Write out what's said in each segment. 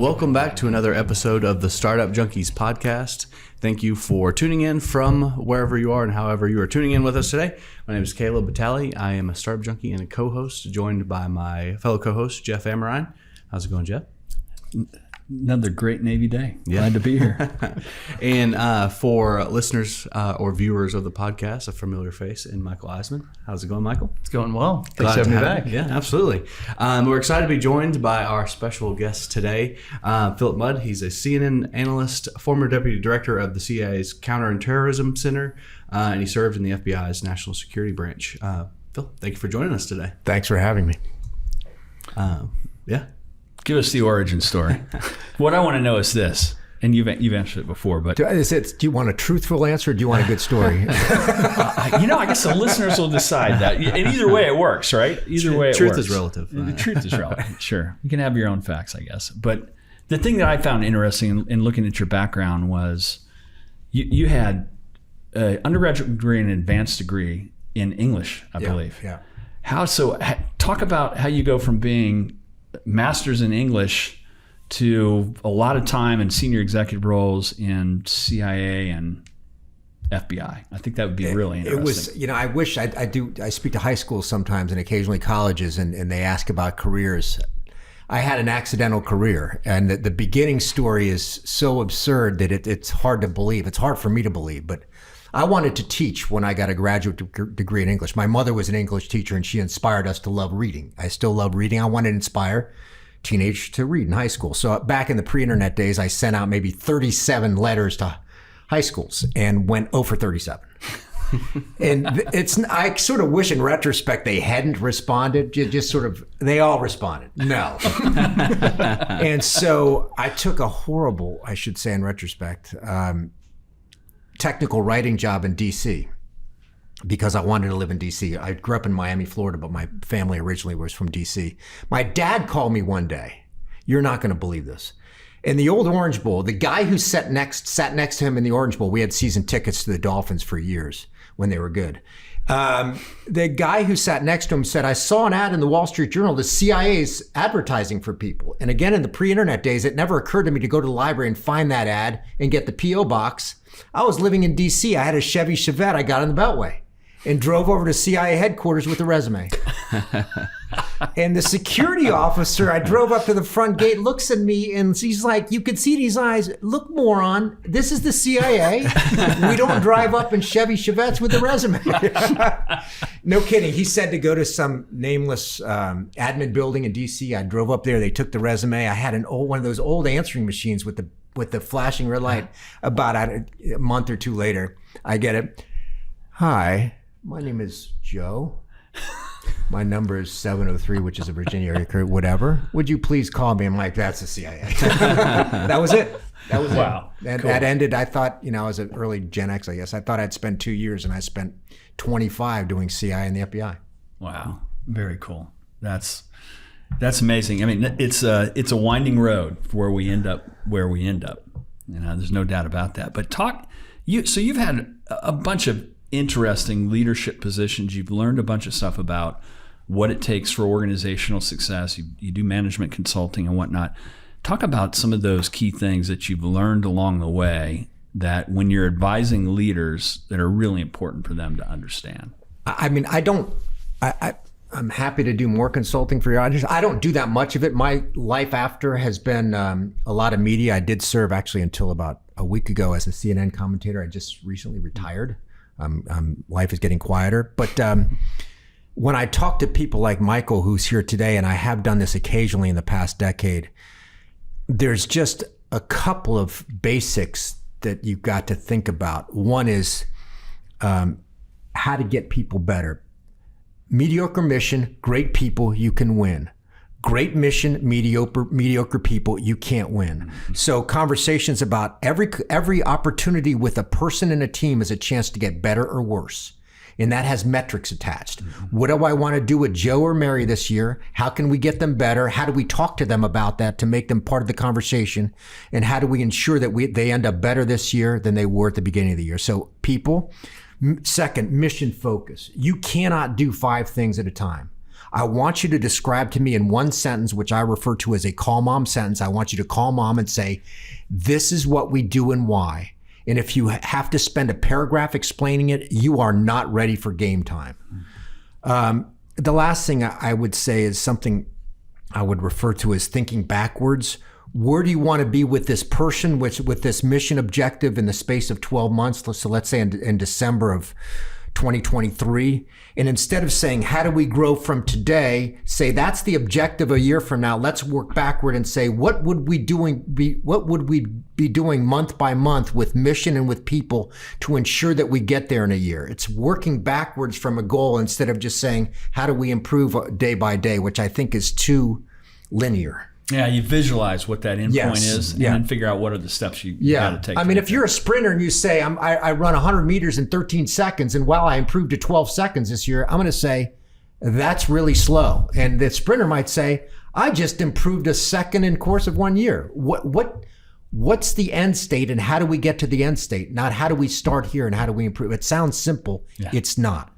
Welcome back to another episode of the Startup Junkies podcast. Thank you for tuning in from wherever you are and however you are tuning in with us today. My name is Caleb Talley. I am a Startup Junkie and a co-host, joined by my fellow co-host, Jeff Amerine. How's it going, Jeff? Another great Navy day. Yeah. Glad to be here. And for listeners or viewers of the podcast, a familiar face in Michael Iseman. How's it going, Michael? It's going well. Glad Thanks for having me to have back. you. Yeah, absolutely. We're excited to be joined by our special guest today, Philip Mudd. He's a CNN analyst, former deputy director of the CIA's Counterterrorism Center, and he served in the FBI's National Security Branch. Phil, thank you for joining us today. Thanks for having me. Yeah. Give us the origin story. What I want to know is this, and you've answered it before, but Do you want a truthful answer or do you want a good story? I guess the listeners will decide that. And either way, it works, right? Either way, it Truth works. is relative. The truth is relative. Sure, you can have your own facts, I guess. But the thing that I found interesting in looking at your background was you had an undergraduate degree and an advanced degree in English, I believe. Yeah. Talk about how you go from being master's in English to a lot of time in senior executive roles in CIA and FBI. I think that would be really interesting. It was, I wish I speak to high schools sometimes and occasionally colleges, and they ask about careers. I had an accidental career, and the beginning story is so absurd that it's hard to believe. It's hard for me to believe, but I wanted to teach when I got a graduate degree in English. My mother was an English teacher, and she inspired us to love reading. I still love reading. I wanted to inspire teenagers to read in high school. So back in the pre-internet days, I sent out maybe 37 letters to high schools and went 0 for 37. And I sort of wish in retrospect they hadn't responded. They all responded. No. And so I took a horrible, I should say in retrospect, technical writing job in DC because I wanted to live in DC. I grew up in Miami, Florida, but my family originally was from DC. My dad called me one day. You're not going to believe this. In the old Orange Bowl, the guy who sat next to him in the Orange Bowl, we had season tickets to the Dolphins for years when they were good. The guy who sat next to him said, I saw an ad in the Wall Street Journal, the CIA's advertising for people. And again, in the pre-internet days, it never occurred to me to go to the library and find that ad and get the P.O. box. I was living in DC. I had a Chevy Chevette I got on the Beltway and drove over to CIA headquarters with a resume. And the security officer, I drove up to the front gate, looks at me, and he's like, you could see these eyes. Look, moron, this is the CIA. We don't drive up in Chevy Chevettes with a resume. No kidding. He said to go to some nameless admin building in DC. I drove up there. They took the resume. I had one of those old answering machines with the flashing red light. About a month or two later, I get it. Hi, my name is Joe. My number is 703, which is a Virginia area code, whatever. Would you please call me? I'm like, that's the CIA. That was it. Wow. And Cool. that ended, I thought, I was an early Gen X, I guess. I thought I'd spend 2 years, and I spent 25 doing CIA and the FBI. Wow. Very cool. That's amazing. I mean, it's a winding road for where we end up. There's no doubt about that. But you've had a bunch of interesting leadership positions. You've learned a bunch of stuff about what it takes for organizational success. You do management consulting and whatnot. Talk about some of those key things that you've learned along the way that when you're advising leaders that are really important for them to understand. I mean, I'm happy to do more consulting for your audience. I don't do that much of it. My life after has been a lot of media. I did serve actually until about a week ago as a CNN commentator. I just recently retired. Life is getting quieter. But when I talk to people like Michael, who's here today, and I have done this occasionally in the past decade, there's just a couple of basics that you've got to think about. One is how to get people better. Mediocre mission, great people, you can win. Great mission, mediocre people, you can't win. So conversations about every opportunity with a person in a team is a chance to get better or worse. And that has metrics attached. What do I want to do with Joe or Mary this year? How can we get them better? How do we talk to them about that to make them part of the conversation? And how do we ensure that they end up better this year than they were at the beginning of the year? So people. Second, mission focus. You cannot do 5 things at a time. I want you to describe to me in one sentence, which I refer to as a call mom sentence. I want you to call mom and say, this is what we do and why. And if you have to spend a paragraph explaining it, you are not ready for game time. The last thing I would say is something I would refer to as thinking backwards. Where do you want to be with this person, with this mission objective in the space of 12 months? So let's say in December of 2023. And instead of saying, how do we grow from today, say that's the objective a year from now. Let's work backward and say, what would we be doing month by month with mission and with people to ensure that we get there in a year? It's working backwards from a goal instead of just saying, how do we improve day by day, which I think is too linear. Yeah, you visualize what that endpoint is and then figure out what are the steps you got to take. I mean, if you're a sprinter and you say, I run 100 meters in 13 seconds, and wow, I improved to 12 seconds this year, I'm going to say, that's really slow. And the sprinter might say, I just improved a second in course of 1 year. What's the end state, and how do we get to the end state? Not how do we start here and how do we improve? It sounds simple. Yeah. It's not.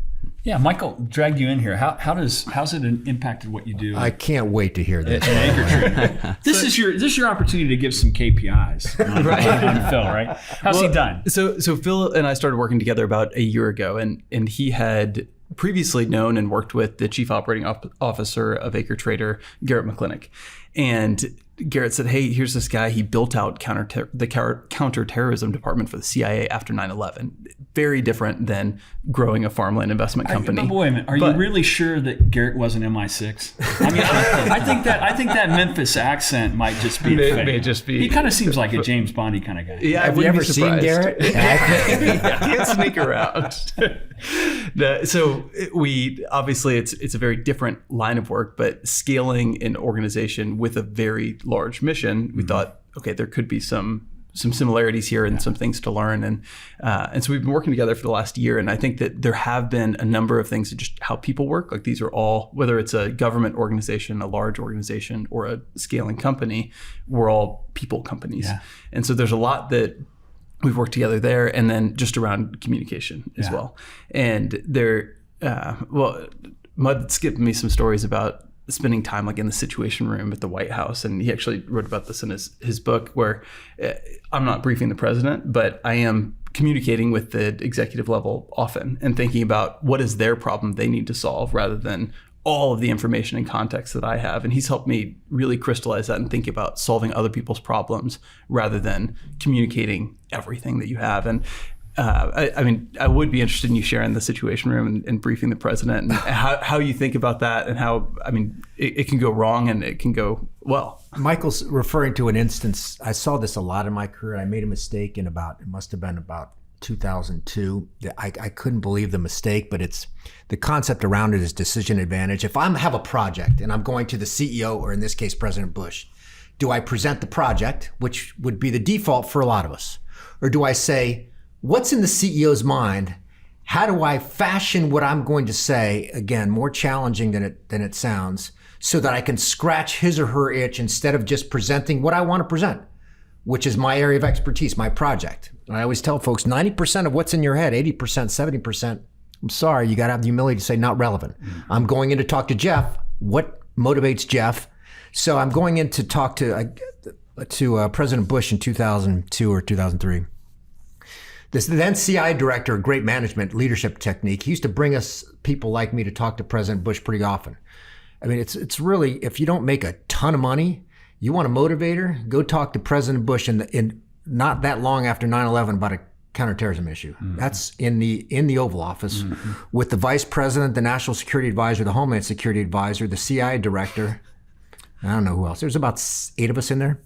Yeah, Michael dragged you in here. How's it impacted what you do? I can't wait to hear this. At Anchor Tree. This is your opportunity to give some KPIs on Phil, right? How's he done? So Phil and I started working together about a year ago, and he had previously known and worked with the chief operating officer of Acre Trader, Garrett McClintock. And Garrett said, hey, here's this guy. He built out the counterterrorism department for the CIA after 9/11. Very different than growing a farmland investment company. But wait a minute. Are you really sure that Garrett wasn't MI6? I mean, I think that Memphis accent might just be a fake. May just be. He kind of seems like a James Bondy kind of guy. Yeah, Have you ever seen Garrett? Can't sneak around. So we obviously it's a very different line of work, but scaling an organization with a very large mission, we thought, okay, there could be some similarities here and some things to learn, and so we've been working together for the last year. And I think that there have been a number of things, just how people work. Like these are all, whether it's a government organization, a large organization, or a scaling company, we're all people companies. Yeah. And so there's a lot that we've worked together there, and then just around communication as well. And Mud's given me some stories about spending time like in the Situation Room at the White House, and he actually wrote about this in his book, where I'm not briefing the president, but I am communicating with the executive level often and thinking about what is their problem they need to solve, rather than all of the information and context that I have. And he's helped me really crystallize that and think about solving other people's problems rather than communicating everything that you have. And I mean, I would be interested in you sharing the Situation Room and briefing the president, and how you think about that, and how, I mean, it can go wrong and it can go well. Michael's referring to an instance. I saw this a lot in my career. I made a mistake it must have been about 2002. I couldn't believe the mistake, but it's the concept around it is decision advantage. If I have a project and I'm going to the CEO, or in this case, President Bush, do I present the project, which would be the default for a lot of us? Or do I say, what's in the CEO's mind? How do I fashion what I'm going to say, again, more challenging than it sounds, so that I can scratch his or her itch instead of just presenting what I want to present, which is my area of expertise, my project. I always tell folks, 90% of what's in your head, 80%, 70%, I'm sorry, you got to have the humility to say not relevant. I'm going in to talk to Jeff. What motivates Jeff? So I'm going in to talk to President Bush in 2002 or 2003. This then CIA director, a great management leadership technique. He used to bring us people like me to talk to President Bush pretty often. I mean, it's really, if you don't make a ton of money, you want a motivator, go talk to President Bush in not that long after 9/11 about a counterterrorism issue. Mm-hmm. That's in the Oval Office with the vice president, the national security advisor, the homeland security advisor, the CIA director. I don't know who else. There's about 8 of us in there.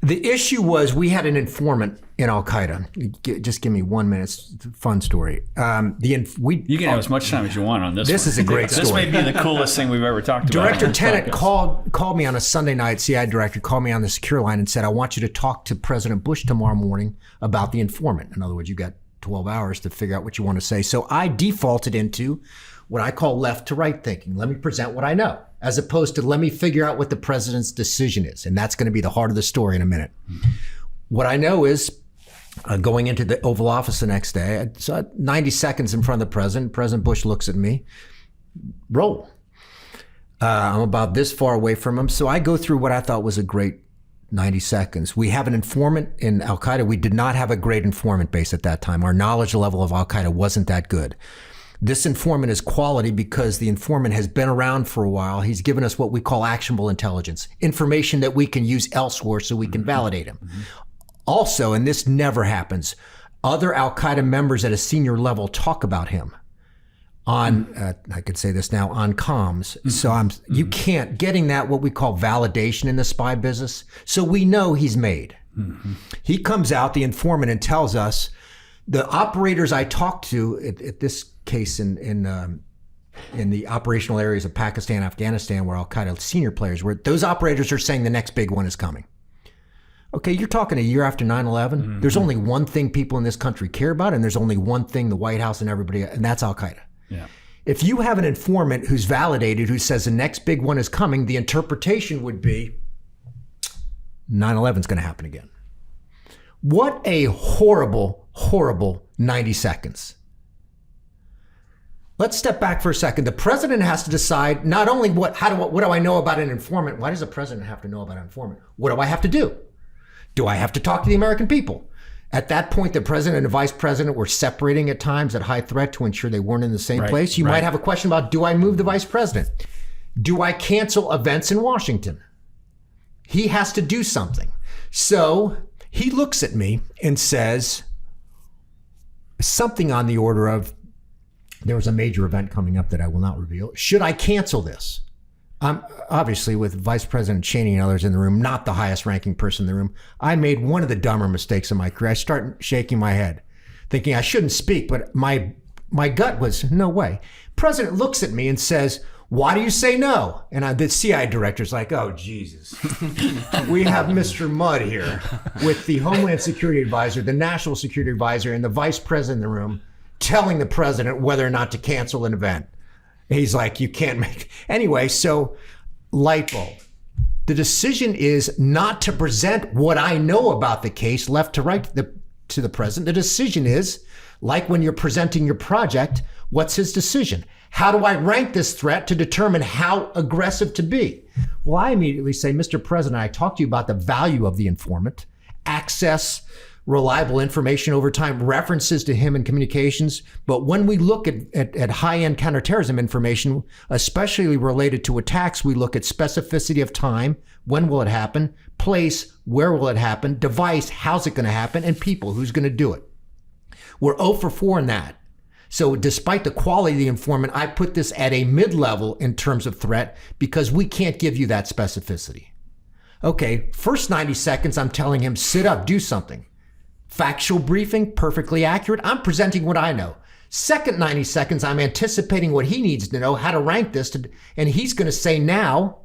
The issue was we had an informant in Al-Qaeda. Just give me 1 minute. It's a fun story. You can have as much time as you want on this. This one. Is a great story. This may be the coolest thing we've ever talked about. Director Tenet called me on a Sunday night. CIA director called me on the secure line and said, I want you to talk to President Bush tomorrow morning about the informant. In other words, you got 12 hours to figure out what you want to say. So I defaulted into what I call left to right thinking. Let me present what I know, as opposed to let me figure out what the president's decision is. And that's going to be the heart of the story in a minute. What I know is going into the Oval Office the next day, I saw 90 seconds in front of the president. President Bush looks at me, roll. I'm about this far away from him. So I go through what I thought was a great 90 seconds. We have an informant in Al-Qaeda. We did not have a great informant base at that time. Our knowledge level of Al-Qaeda wasn't that good. This informant is quality because the informant has been around for a while. He's given us what we call actionable intelligence, information that we can use elsewhere so we can validate him. Also, and this never happens, other Al-Qaeda members at a senior level talk about him on, I could say this now, on comms. So you can't, getting that what we call validation in the spy business. So we know he's made. He comes out, the informant, and tells us, the operators I talked to at this case in the operational areas of Pakistan, Afghanistan, where Al-Qaeda senior players were, those operators are saying the next big one is coming. Okay, you're talking a year after 9/11. There's only one thing people in this country care about, and there's only one thing the White House and everybody, and that's Al-Qaeda. Yeah. If you have an informant who's validated, who says the next big one is coming, the interpretation would be 9/11 is going to happen again. What a horrible, horrible 90 seconds. Let's step back for a second. The president has to decide not only what do I know about an informant? Why does the president have to know about an informant? What do I have to do? Do I have to talk to the American people? At that point, the president and the vice president were separating at times at high threat to ensure they weren't in the same place. You might have a question about, do I move the vice president? Do I cancel events in Washington? He has to do something. So he looks at me and says something on the order of, there was a major event coming up that I will not reveal. Should I cancel this? I'm obviously, with Vice President Cheney and others in the room, not the highest ranking person in the room. I made one of the dumber mistakes of my career. I start shaking my head, thinking I shouldn't speak, but my gut was, no way. President looks at me and says, why do you say no? And the CIA director's like, oh, Jesus. We have Mr. Mudd here with the Homeland Security Advisor, the National Security Advisor, and the Vice President in the room telling the president whether or not to cancel an event. He's like, you can't make... Anyway, so light bulb. The decision is not to present what I know about the case left to right to the president. The decision is, like when you're presenting your project, what's his decision? How do I rank this threat to determine how aggressive to be? Well, I immediately say, Mr. President, I talked to you about the value of the informant, access, reliable information over time, references to him in communications. But when we look at high-end counterterrorism information, especially related to attacks, we look at specificity of time, when will it happen, place, where will it happen, device, how's it going to happen, and people, who's going to do it. We're 0 for 4 in that. So despite the quality of the informant, I put this at a mid-level in terms of threat because we can't give you that specificity. Okay, first 90 seconds, I'm telling him, sit up, do something. Factual briefing, perfectly accurate. I'm presenting what I know. Second 90 seconds, I'm anticipating what he needs to know, how to rank this, and he's going to say now,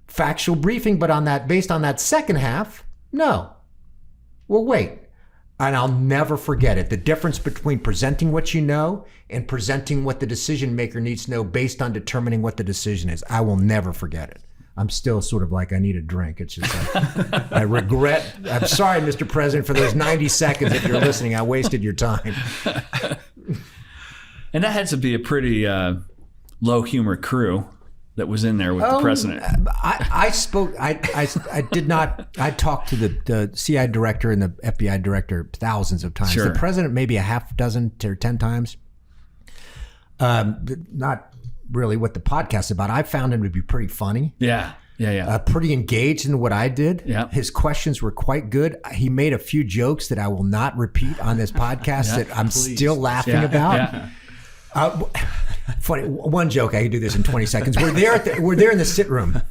factual briefing, but based on that second half, no. Well, wait. And I'll never forget it. The difference between presenting what you know and presenting what the decision maker needs to know based on determining what the decision is. I will never forget it. I'm still sort of like, I need a drink. It's just like, I regret. I'm sorry, Mr. President, for those 90 seconds. If you're listening, I wasted your time. And that had to be a pretty low humor crew that was in there with the president. I talked to the CIA director and the FBI director thousands of times. Sure. The president maybe a half dozen or 10 times. Not really what the podcast is about. I found him to be pretty funny. Yeah. Pretty engaged in what I did. Yeah. His questions were quite good. He made a few jokes that I will not repeat on this podcast that I'm still laughing about. Funny one joke. I can do this in 20 seconds. We're there in the sit room,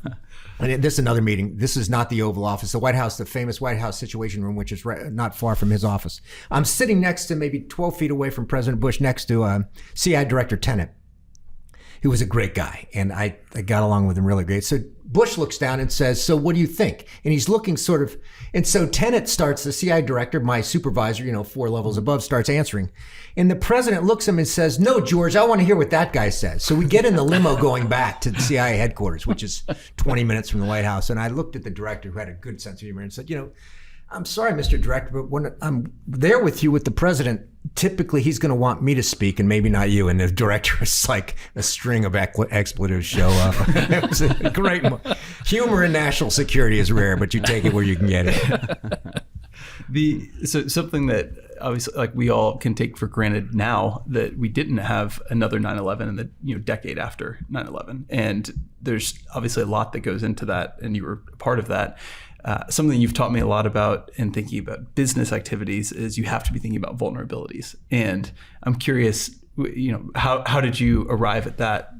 and this is another meeting. This is not the Oval Office, the White House, the famous White House Situation Room, which is not far from his office. I'm sitting next to, maybe 12 feet away from President Bush, next to CIA Director Tenet, who was a great guy, and I got along with him really great. So Bush looks down and says, so what do you think? And he's looking sort of, and so Tenet starts, the CIA director, my supervisor, 4 levels above, starts answering. And the president looks at him and says, no, George, I want to hear what that guy says. So we get in the limo going back to the CIA headquarters, which is 20 minutes from the White House. And I looked at the director, who had a good sense of humor, and said, I'm sorry, Mr. Director, but when I'm there with you with the president, typically he's going to want me to speak and maybe not you. And the director is like a string of expletives show up. It was a great humor in national security is rare, but you take it where you can get it. So something that obviously like we all can take for granted now that we didn't have another 9/11 in the decade after 9/11, and there's obviously a lot that goes into that, and you were a part of that. Something you've taught me a lot about in thinking about business activities is you have to be thinking about vulnerabilities. And I'm curious, how did you arrive at that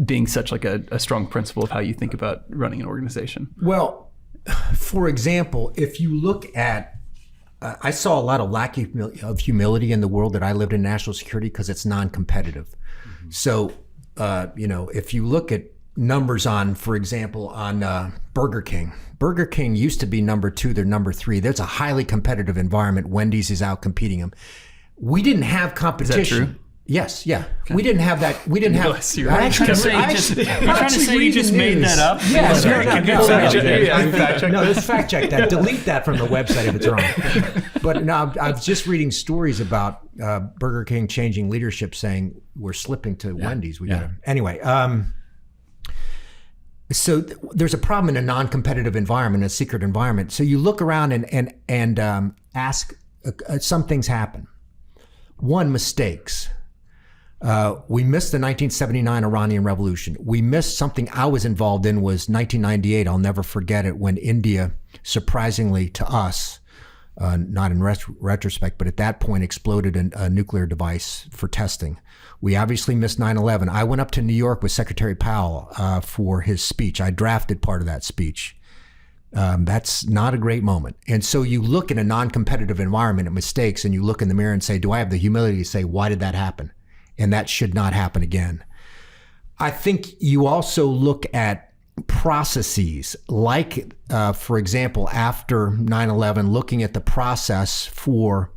being such like a strong principle of how you think about running an organization? Well, for example, if you look at, I saw a lot of lack of humility in the world that I lived in national security because it's non-competitive. Mm-hmm. So, if you look at numbers on, for example, on Burger King. Burger King used to be number 2, they're number 3. There's a highly competitive environment. Wendy's is out competing them. We didn't have competition. Is that true? Yes, yeah. Okay. We didn't have that. We didn't have. You're trying to say you just made that up? Yes. No, let's fact check that. Delete that from the website if it's wrong. But no, I was just reading stories about Burger King changing leadership, saying we're slipping to Wendy's. Anyway. So there's a problem in a non-competitive environment, a secret environment. So you look around and ask, some things happen. One, mistakes. We missed the 1979 Iranian Revolution. We missed something I was involved in was 1998. I'll never forget it when India, surprisingly to us, not in retrospect, but at that point exploded a nuclear device for testing. We obviously missed 9/11. I went up to New York with Secretary Powell for his speech. I drafted part of that speech. That's not a great moment. And so you look in a non-competitive environment at mistakes and you look in the mirror and say, do I have the humility to say, why did that happen? And that should not happen again. I think you also look at processes like, for example, after 9/11, looking at the process for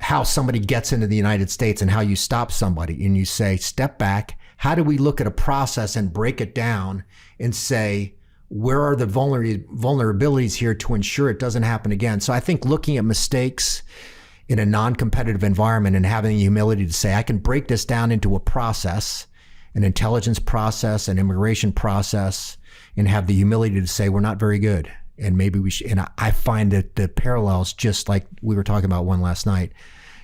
how somebody gets into the United States and how you stop somebody. And you say, step back. How do we look at a process and break it down and say, where are the vulnerabilities here to ensure it doesn't happen again? So I think looking at mistakes in a non-competitive environment and having the humility to say, I can break this down into a process, an intelligence process, an immigration process, and have the humility to say, we're not very good. And maybe we should, and I find that the parallels, just like we were talking about one last night,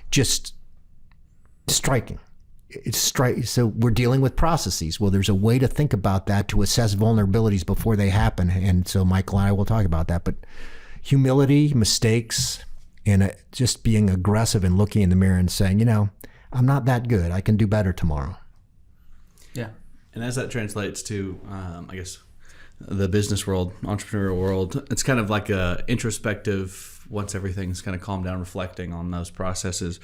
just striking. So we're dealing with processes. Well, there's a way to think about that to assess vulnerabilities before they happen. And so Michael and I will talk about that. But humility, mistakes, and just being aggressive and looking in the mirror and saying, I'm not that good. I can do better tomorrow. Yeah. And as that translates to, I guess, the business world, entrepreneurial world, it's kind of like a introspective, once everything's kind of calmed down, reflecting on those processes.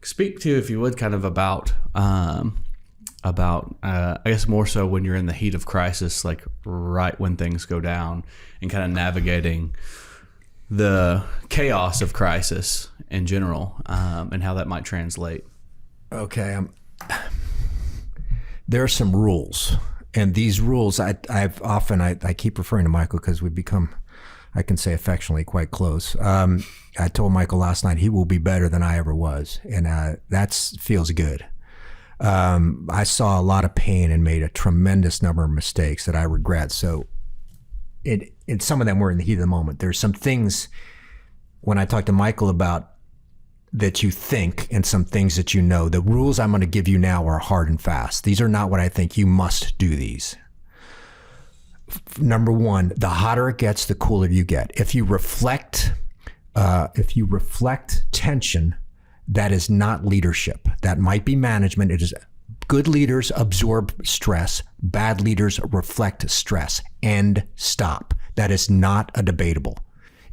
Speak to, if you would, kind of about I guess more so when you're in the heat of crisis, like right when things go down, and kind of navigating the chaos of crisis in general, and how that might translate. Okay. There are some rules. And these rules, I keep referring to Michael because we've become, I can say affectionately, quite close. I told Michael last night he will be better than I ever was, and that feels good. I saw a lot of pain and made a tremendous number of mistakes that I regret. So, and some of them were in the heat of the moment. There's some things when I talked to Michael about that you think and some things that you know. The rules I'm going to give you now are hard and fast. These are not what I think. You must do these. Number one, the hotter it gets, the cooler you get. If you reflect tension, that is not leadership. That might be management. It is good leaders absorb stress. Bad leaders reflect stress. End. Stop. That is not a debatable.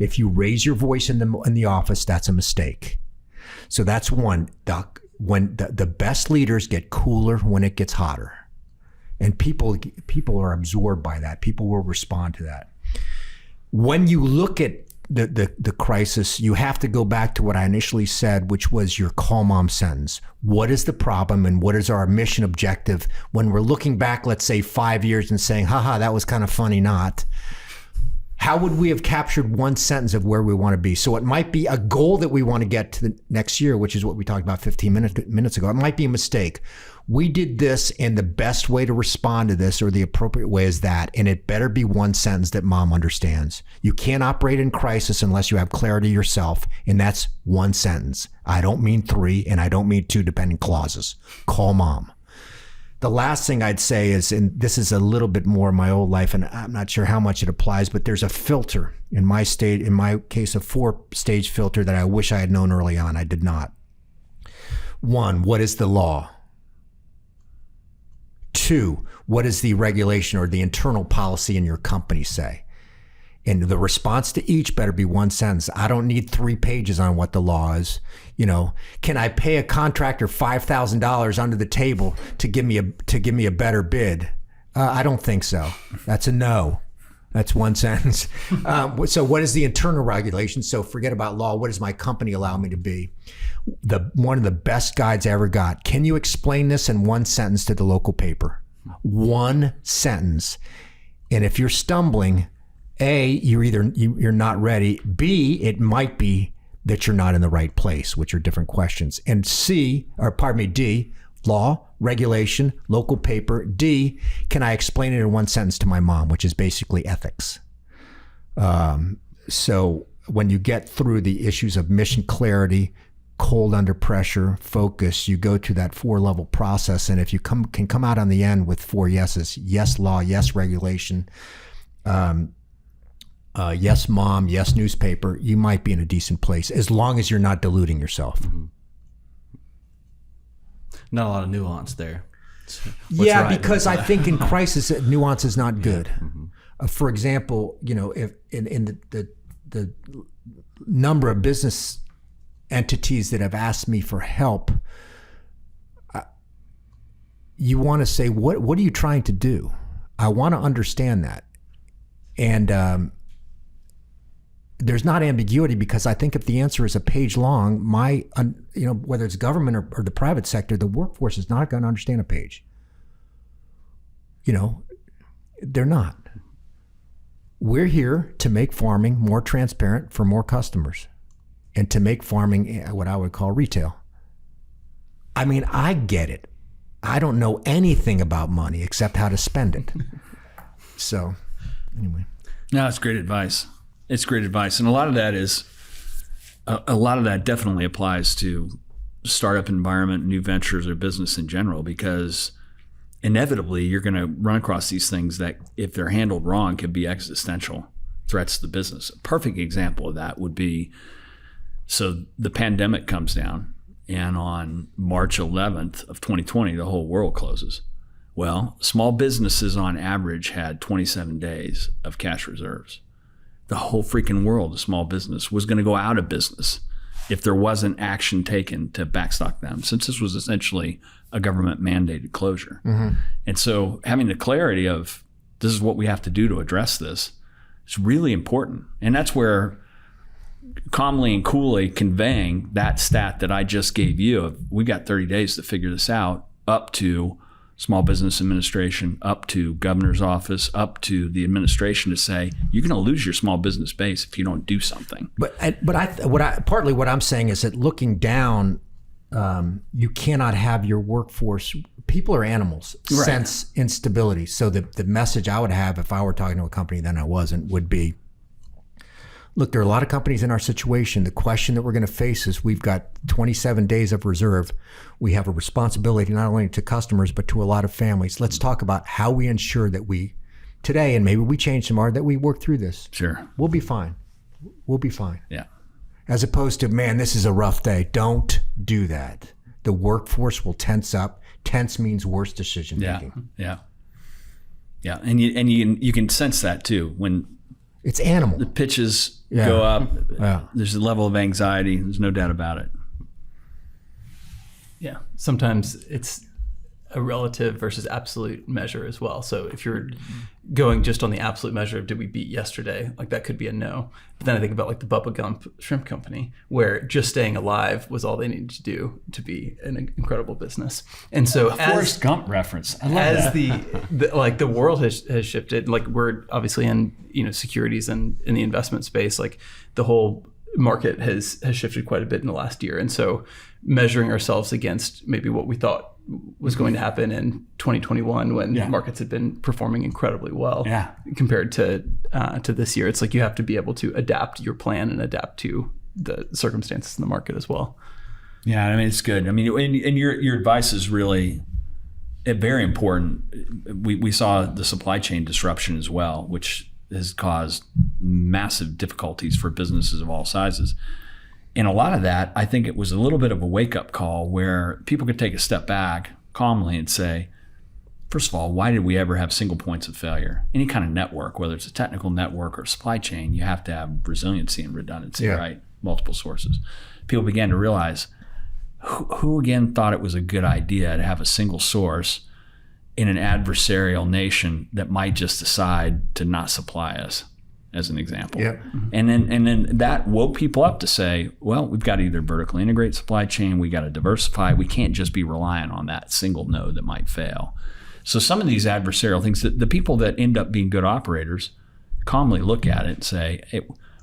If you raise your voice in the office, that's a mistake. So that's one. The best leaders get cooler when it gets hotter, and people are absorbed by that. People will respond to that. When you look at the crisis, you have to go back to what I initially said, which was your call mom sentence. What is the problem, and what is our mission objective when we're looking back, let's say 5 years, and saying, haha, that was kind of funny, not. How would we have captured one sentence of where we want to be? So it might be a goal that we want to get to the next year, which is what we talked about 15 minutes ago. It might be a mistake. We did this, and the best way to respond to this, or the appropriate way, is that, and it better be one sentence that mom understands. You can't operate in crisis unless you have clarity yourself, and that's one sentence. I don't mean 3, and I don't mean 2 dependent clauses. Call mom. The last thing I'd say is, and this is a little bit more my old life, and I'm not sure how much it applies, but there's a filter in my case, a 4-stage filter that I wish I had known early on. I did not. 1, what is the law? 2, what does the regulation or the internal policy in your company say? And the response to each better be one sentence. I don't need 3 pages on what the law is. Can I pay a contractor $5,000 under the table to give me a better bid? I don't think so. That's a no. That's one sentence. So what is the internal regulation? So forget about law. What does my company allow me to be? One of the best guides I ever got. Can you explain this in one sentence to the local paper? One sentence. And if you're stumbling, A, you're not ready. B, it might be that you're not in the right place, which are different questions. And D, law, regulation, local paper. D, can I explain it in one sentence to my mom, which is basically ethics. So when you get through the issues of mission clarity, cold under pressure, focus, you go to that 4-level process. And if you can come out on the end with 4 yeses, yes law, yes regulation, yes mom, yes newspaper, you might be in a decent place, as long as you're not deluding yourself. Mm-hmm. Not a lot of nuance there. Because I think in crisis, nuance is not good. Mm-hmm. For example, if in the number of business entities that have asked me for help, you want to say, what are you trying to do? I want to understand that. And there's not ambiguity, because I think if the answer is a page long, whether it's government or the private sector, the workforce is not going to understand a page. They're not. We're here to make farming more transparent for more customers, and to make farming what I would call retail. I mean, I get it. I don't know anything about money except how to spend it. So, anyway. No, it's great advice. It's great advice. And a lot of that definitely applies to startup environment, new ventures, or business in general, because inevitably you're going to run across these things that, if they're handled wrong, could be existential threats to the business. A perfect example of that would be, so the pandemic comes down, and on March 11th of 2020, the whole world closes. Well, small businesses on average had 27 days of cash reserves. The whole freaking world of small business was going to go out of business if there wasn't action taken to backstop them, since this was essentially a government mandated closure. Mm-hmm. And so having the clarity of, this is what we have to do to address this, is really important. And that's where calmly and coolly conveying that stat that I just gave you of, we got 30 days to figure this out, up to Small Business Administration, up to governor's office, up to the administration, to say, you're going to lose your small business base if you don't do something. Partly what I'm saying is that looking down, you cannot have your workforce, people are animals, right, sense instability. So the message I would have if I were talking to a company, then I wasn't, would be, look, there are a lot of companies in our situation. The question that we're going to face is, we've got 27 days of reserve. We have a responsibility not only to customers, but to a lot of families. Let's talk about how we ensure that we, today, and maybe we change tomorrow, that we work through this. Sure. We'll be fine. We'll be fine. Yeah. As opposed to, man, this is a rough day. Don't do that. The workforce will tense up. Tense means worse decision making. Yeah. And you can sense that too when it's animal. The pitches go up. Yeah. There's a level of anxiety. There's no doubt about it. Yeah. Sometimes a relative versus absolute measure as well. So if you're going just on the absolute measure of did we beat yesterday, like that could be a no. But then I think about like the Bubba Gump Shrimp Company, where just staying alive was all they needed to do to be an incredible business. And so Forrest Gump reference. I love as that. the world has shifted, like we're obviously in securities and in the investment space, like the whole market has shifted quite a bit in the last year. And so measuring ourselves against maybe what we thought was going to happen in 2021 when markets had been performing incredibly well compared to this year. It's like you have to be able to adapt your plan and adapt to the circumstances in the market as well. Yeah, I mean, it's good. I mean, and your advice is really very important. We saw the supply chain disruption as well, which has caused massive difficulties for businesses of all sizes. And a lot of that, I think it was a little bit of a wake-up call where people could take a step back calmly and say, first of all, why did we ever have single points of failure? Any kind of network, whether it's a technical network or supply chain, you have to have resiliency and redundancy, right? Multiple sources. People began to realize who again thought it was a good idea to have a single source in an adversarial nation that might just decide to not supply us, as an example. Yep. And then that woke people up to say, well, we've got to either vertically integrate supply chain, we got to diversify. We can't just be reliant on that single node that might fail. So some of these adversarial things, the people that end up being good operators calmly look at it and say, hey,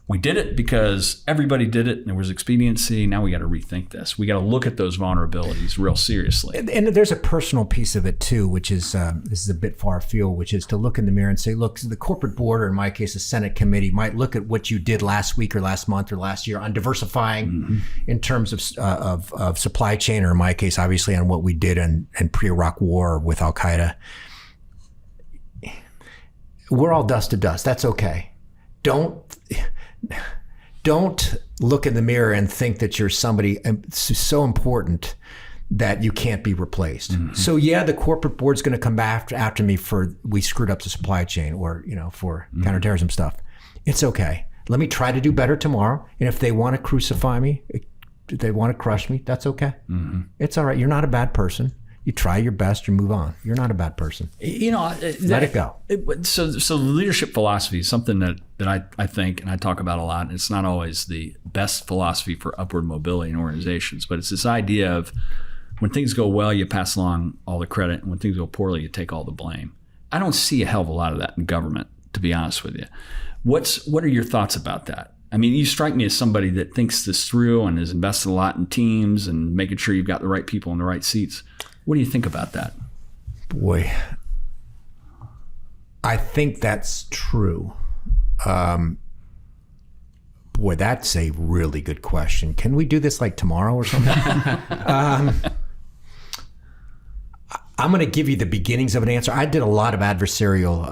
we did it because everybody did it and there was expediency. Now we got to rethink this. We got to look at those vulnerabilities real seriously. And there's a personal piece of it too, which is, this is a bit far afield, which is to look in the mirror and say, look, the corporate board, or in my case, the Senate committee, might look at what you did last week or last month or last year on diversifying in terms of supply chain, or in my case, obviously on what we did in pre-Iraq war with Al-Qaeda. We're all dust to dust. That's okay. Don't look in the mirror and think that you're somebody so important that you can't be replaced. So yeah, the corporate board's going to come back after me for we screwed up the supply chain, or for counterterrorism stuff. It's okay. Let me try to do better tomorrow. And if they want to crucify me, if they want to crush me, that's okay. It's all right. You're not a bad person. You try your best, you move on. You're not a bad person. Let it go. So the leadership philosophy is something that I think, and I talk about a lot, and it's not always the best philosophy for upward mobility in organizations, but it's this idea of when things go well, you pass along all the credit, and when things go poorly, you take all the blame. I don't see a hell of a lot of that in government, to be honest with you. What are your thoughts about that? I mean, you strike me as somebody that thinks this through and has invested a lot in teams and making sure you've got the right people in the right seats. What do you think about that? Boy, I think that's true. Boy, that's a really good question. Can we do this like tomorrow or something? I'm going to give you the beginnings of an answer. I did a lot of adversarial.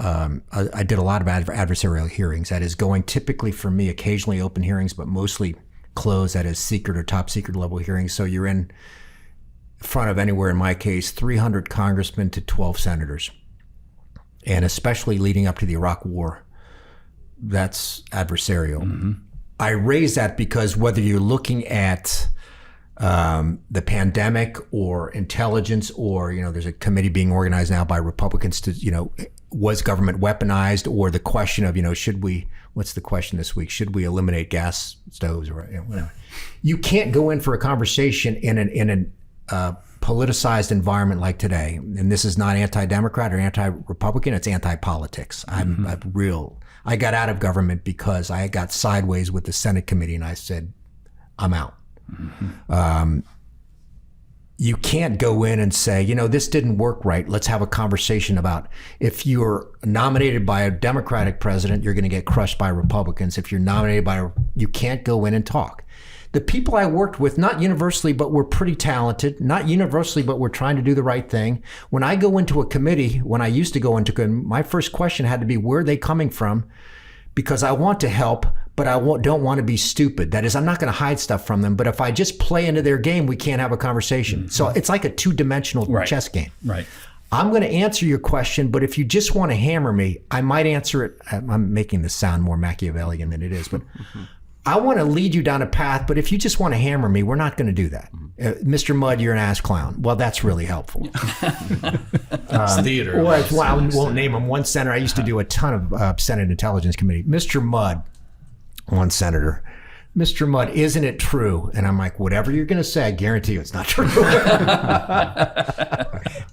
Adversarial hearings. That is going typically for me, occasionally open hearings, but mostly closed. That is secret or top secret level hearings. So you're in front of anywhere, in my case, 300 congressmen to 12 senators, and especially leading up to the Iraq War, that's adversarial. I raise that because whether you're looking at the pandemic or intelligence, or there's a committee being organized now by Republicans to was government weaponized, or the question of should we? What's the question this week? Should we eliminate gas stoves or whatever? You can't go in for a conversation in an politicized environment like today, and this is not anti-Democrat or anti-Republican, it's anti-politics. I got out of government because I got sideways with the Senate committee and I said, I'm out. You can't go in and say, this didn't work right. Let's have a conversation about if you're nominated by a Democratic president, you're going to get crushed by Republicans. If you're nominated you can't go in and talk. The people I worked with, not universally, but were pretty talented, not universally, but were trying to do the right thing. When I go into a committee, when I used to go into, my first question had to be, where are they coming from? Because I want to help, but I don't want to be stupid. That is, I'm not going to hide stuff from them, but if I just play into their game, we can't have a conversation. So it's like a two-dimensional chess game. Right. I'm going to answer your question, but if you just want to hammer me, I might answer it. I'm making this sound more Machiavellian than it is, but I want to lead you down a path, but if you just want to hammer me, we're not going to do that. Mr. Mudd, you're an ass clown. Well, that's really helpful. It's theater. Or I won't name him. One senator, I used to do a ton of Senate Intelligence Committee. Mr. Mudd, one senator, Mr. Mudd, isn't it true? And I'm like, whatever you're going to say, I guarantee you it's not true.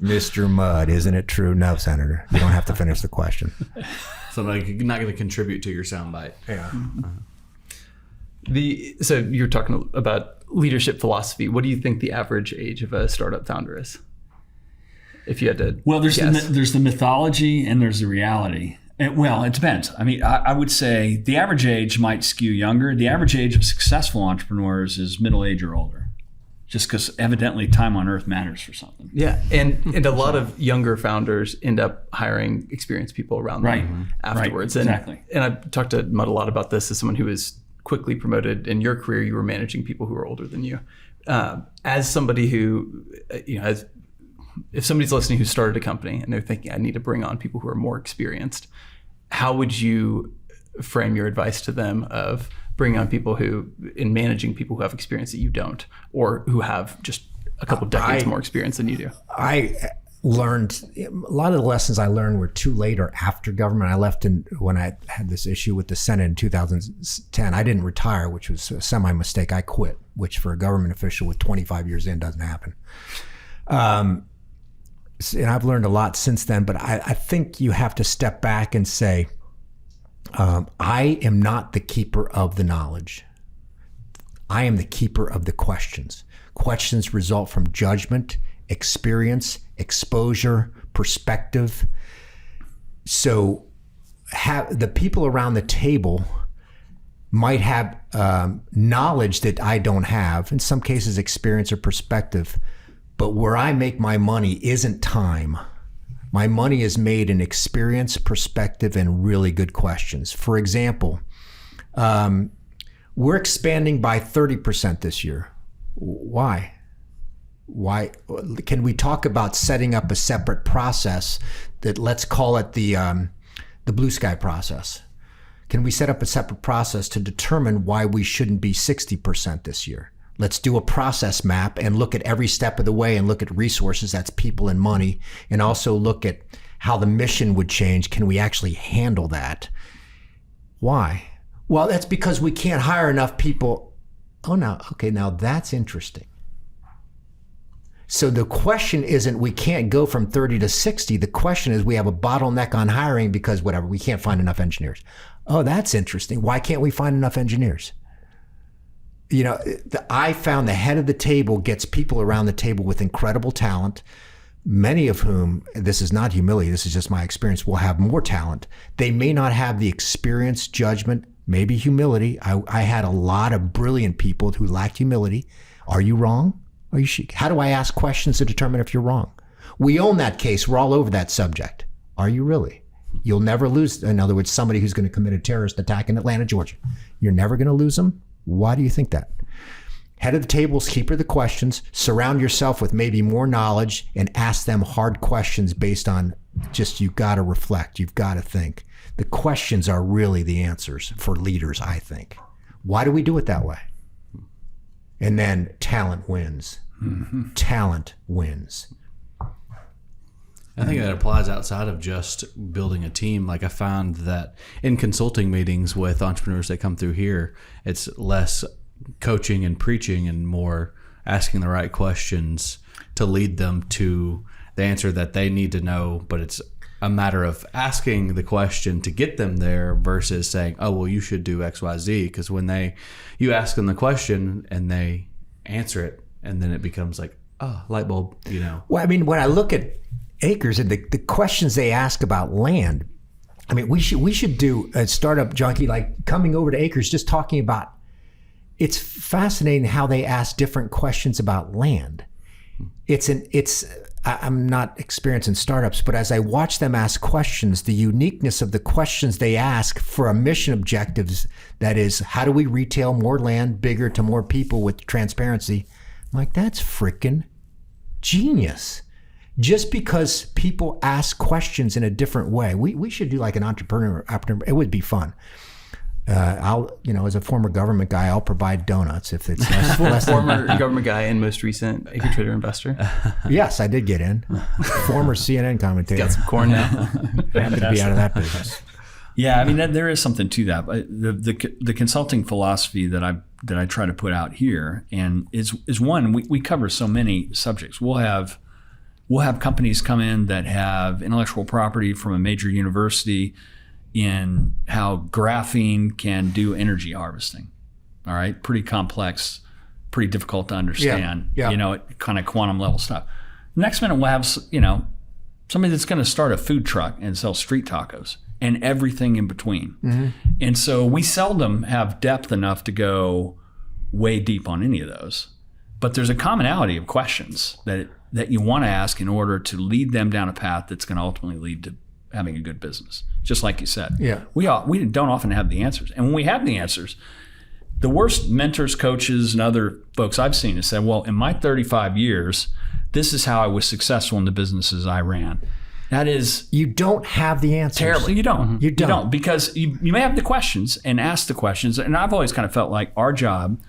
Mr. Mudd, isn't it true? No, Senator. You don't have to finish the question. So I'm not going to contribute to your soundbite. Yeah. So you're talking about leadership philosophy. What do you think the average age of a startup founder is? If you had to there's the mythology and there's the reality. It depends. I mean, I would say the average age might skew younger. The average age of successful entrepreneurs is middle age or older, just because evidently time on earth matters for something. Yeah, and a lot of younger founders end up hiring experienced people around them afterwards. Right. Exactly. And I've talked to Mudd a lot about this as someone who was quickly promoted. In your career, you were managing people who were older than you. As somebody who, if somebody's listening who started a company and they're thinking, I need to bring on people who are more experienced, how would you frame your advice to them of bringing on people in managing people who have experience that you don't, or who have just a couple decades more experience than you do? I learned a lot of the lessons I learned were too late or after government. I left when I had this issue with the Senate in 2010. I didn't retire, which was a semi mistake. I quit, which for a government official with 25 years in doesn't happen. And I've learned a lot since then, but I think you have to step back and say, I am not the keeper of the knowledge. I am the keeper of the questions. Questions result from judgment, experience, exposure, perspective. So the people around the table might have knowledge that I don't have, in some cases experience or perspective. But where I make my money isn't time. My money is made in experience, perspective, and really good questions. For example, we're expanding by 30% this year. Why? Why? Can we talk about setting up a separate process that, let's call it the blue sky process? Can we set up a separate process to determine why we shouldn't be 60% this year? Let's do a process map and look at every step of the way and look at resources, that's people and money, and also look at how the mission would change. Can we actually handle that? Why? Well, that's because we can't hire enough people. Now that's interesting. So the question isn't we can't go from 30 to 60. The question is we have a bottleneck on hiring because we can't find enough engineers. Oh, that's interesting. Why can't we find enough engineers? I found the head of the table gets people around the table with incredible talent, many of whom, this is not humility, this is just my experience, will have more talent. They may not have the experience, judgment, maybe humility. I had a lot of brilliant people who lacked humility. Are you wrong? How do I ask questions to determine if you're wrong? We own that case. We're all over that subject. Are you really? You'll never lose. In other words, somebody who's going to commit a terrorist attack in Atlanta, Georgia. You're never going to lose them. Why do you think that? Head of the table, keeper of the questions. Surround yourself with maybe more knowledge and ask them hard questions based on just, you've got to reflect. You've got to think. The questions are really the answers for leaders, I think. Why do we do it that way? And then talent wins. Mm-hmm. Talent wins. I think that applies outside of just building a team. Like I found that in consulting meetings with entrepreneurs that come through here, it's less coaching and preaching and more asking the right questions to lead them to the answer that they need to know. But it's a matter of asking the question to get them there versus saying, oh, well, you should do X, Y, Z. Because when you ask them the question and they answer it, and then it becomes like, oh, light bulb, Well, I mean, when I look at Acres and the questions they ask about land, I mean, we should do a Startup Junkie, like coming over to Acres, just talking about, it's fascinating how they ask different questions about land. I'm not experienced in startups, but as I watch them ask questions, the uniqueness of the questions they ask for a mission objectives, that is, how do we retail more land bigger to more people with transparency? I'm like, that's freaking genius. Just because people ask questions in a different way. We should do like an entrepreneur. It would be fun. as a former government guy, I'll provide donuts if it's less Former government guy and most recent AV-Trader investor. Yes, I did get in. Former CNN commentator. Got some corn now. Happy to be out of that business. Yeah, I mean, there is something to that. But the consulting philosophy that I try to put out here, and is one, we cover so many subjects. We'll have companies come in that have intellectual property from a major university in how graphene can do energy harvesting. All right, pretty complex, pretty difficult to understand. Yeah. Kind of quantum level stuff. Next minute we'll have somebody that's going to start a food truck and sell street tacos and everything in between. Mm-hmm. And so we seldom have depth enough to go way deep on any of those. But there's a commonality of questions that you want to ask in order to lead them down a path that's going to ultimately lead to having a good business. Just like you said. Yeah. We don't often have the answers. And when we have the answers, the worst mentors, coaches, and other folks I've seen have said, well, in my 35 years, this is how I was successful in the businesses I ran. That is... You don't have the answers. Terrible. You don't. Mm-hmm. You don't. Because you may have the questions and ask the questions. And I've always kind of felt like our job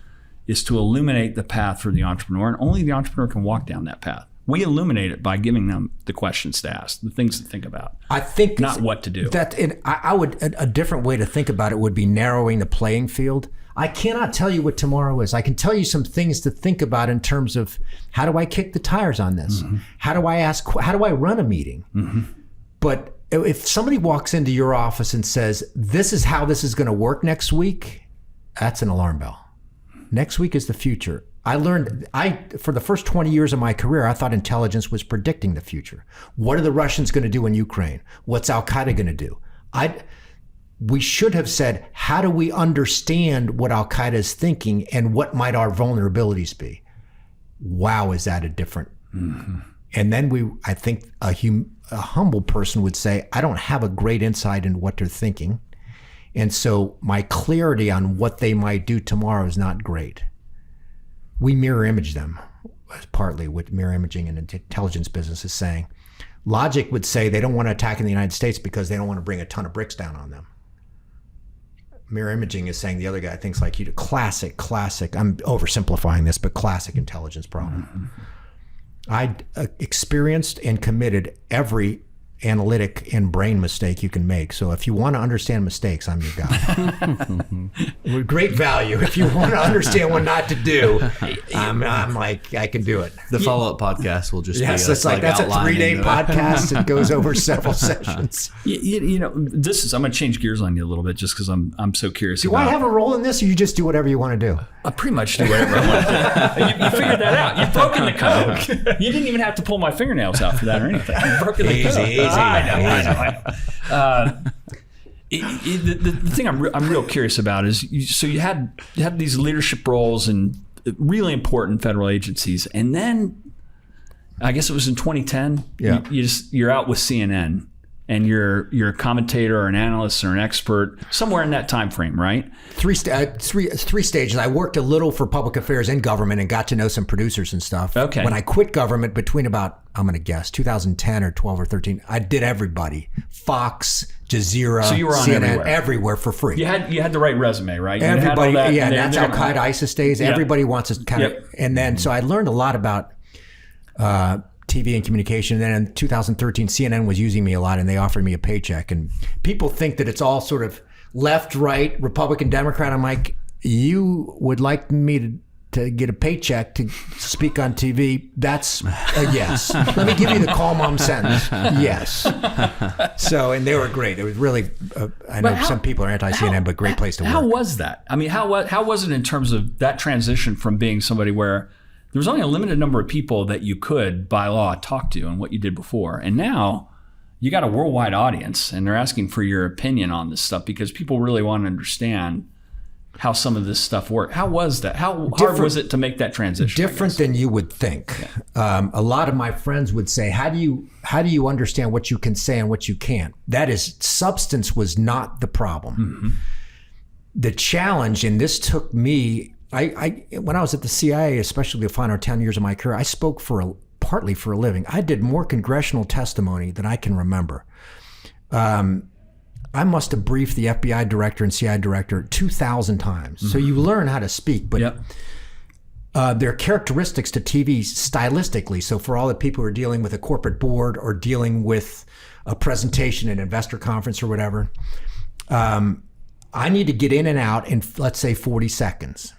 is to illuminate the path for the entrepreneur, and only the entrepreneur can walk down that path. We illuminate it by giving them the questions to ask, the things to think about. I think not what to do. A different way to think about it would be narrowing the playing field. I cannot tell you what tomorrow is. I can tell you some things to think about in terms of how do I kick the tires on this? Mm-hmm. How do I run a meeting? Mm-hmm. But if somebody walks into your office and says, this is how this is going to work next week, that's an alarm bell. Next week is the future. For the first 20 years of my career, I thought intelligence was predicting the future. What are the Russians going to do in Ukraine? What's Al-Qaeda going to do? We should have said, how do we understand what Al-Qaeda is thinking and what might our vulnerabilities be? Wow, is that a different? Mm-hmm. And then I think a humble person would say, I don't have a great insight into what they're thinking. And so my clarity on what they might do tomorrow is not great. We mirror image them, partly what mirror imaging and intelligence business is saying. Logic would say they don't want to attack in the United States because they don't want to bring a ton of bricks down on them. Mirror imaging is saying the other guy thinks like you do. Classic, I'm oversimplifying this, but classic intelligence problem. Mm-hmm. I experienced and committed every analytic and brain mistake you can make. So if you want to understand mistakes, I'm your guy. With great value. If you want to understand what not to do, I'm like, I can do it. The follow-up podcast will just be that's a 3-day podcast. It goes over several sessions. I'm going to change gears on you a little bit just because I'm so curious. Do I have a role in this, or you just do whatever you want to do? I pretty much do whatever I want to do. You figured that out. You've broken the code. You didn't even have to pull my fingernails out for that or anything. You've broken the code. Easy. I know. The thing I'm real curious about is you had these leadership roles in really important federal agencies, and then I guess it was in 2010. Yeah. You're out with CNN, and you're a commentator or an analyst or an expert somewhere in that time frame, right? Three stages. I worked a little for public affairs in government and got to know some producers and stuff. Okay. When I quit government between about, I'm going to guess, 2010 or 12 or 13, I did everybody. Fox, Jazeera, so you were on CNN, everywhere for free. You had the right resume, right? Everybody, that's Al-Qaeda, ISIS days. Yep. Everybody wants to kind of, and then, so I learned a lot about TV and communication. And then in 2013, CNN was using me a lot, and they offered me a paycheck. And people think that it's all sort of left, right, Republican, Democrat. I'm like, you would like me to get a paycheck to speak on TV? That's a yes. Let me give you the call mom sentence. Yes. So, and they were great. It was really, I know some people are anti-CNN, but great place to work. How was that? I mean, how was it in terms of that transition from being somebody where there was only a limited number of people that you could, by law, talk to and what you did before. And now you got a worldwide audience, and they're asking for your opinion on this stuff because people really want to understand how some of this stuff worked. How was that? How hard was it to make that transition? Different than you would think. Yeah. A lot of my friends would say, how do you understand what you can say and what you can't? That is, substance was not the problem. Mm-hmm. The challenge, and this took me, when I was at the CIA, especially the final 10 years of my career, I spoke partly for a living. I did more congressional testimony than I can remember. I must have briefed the FBI director and CIA director 2,000 times. So you learn how to speak, but there are characteristics to TV stylistically. So for all the people who are dealing with a corporate board or dealing with a presentation, an investor conference or whatever, I need to get in and out in, let's say, 40 seconds.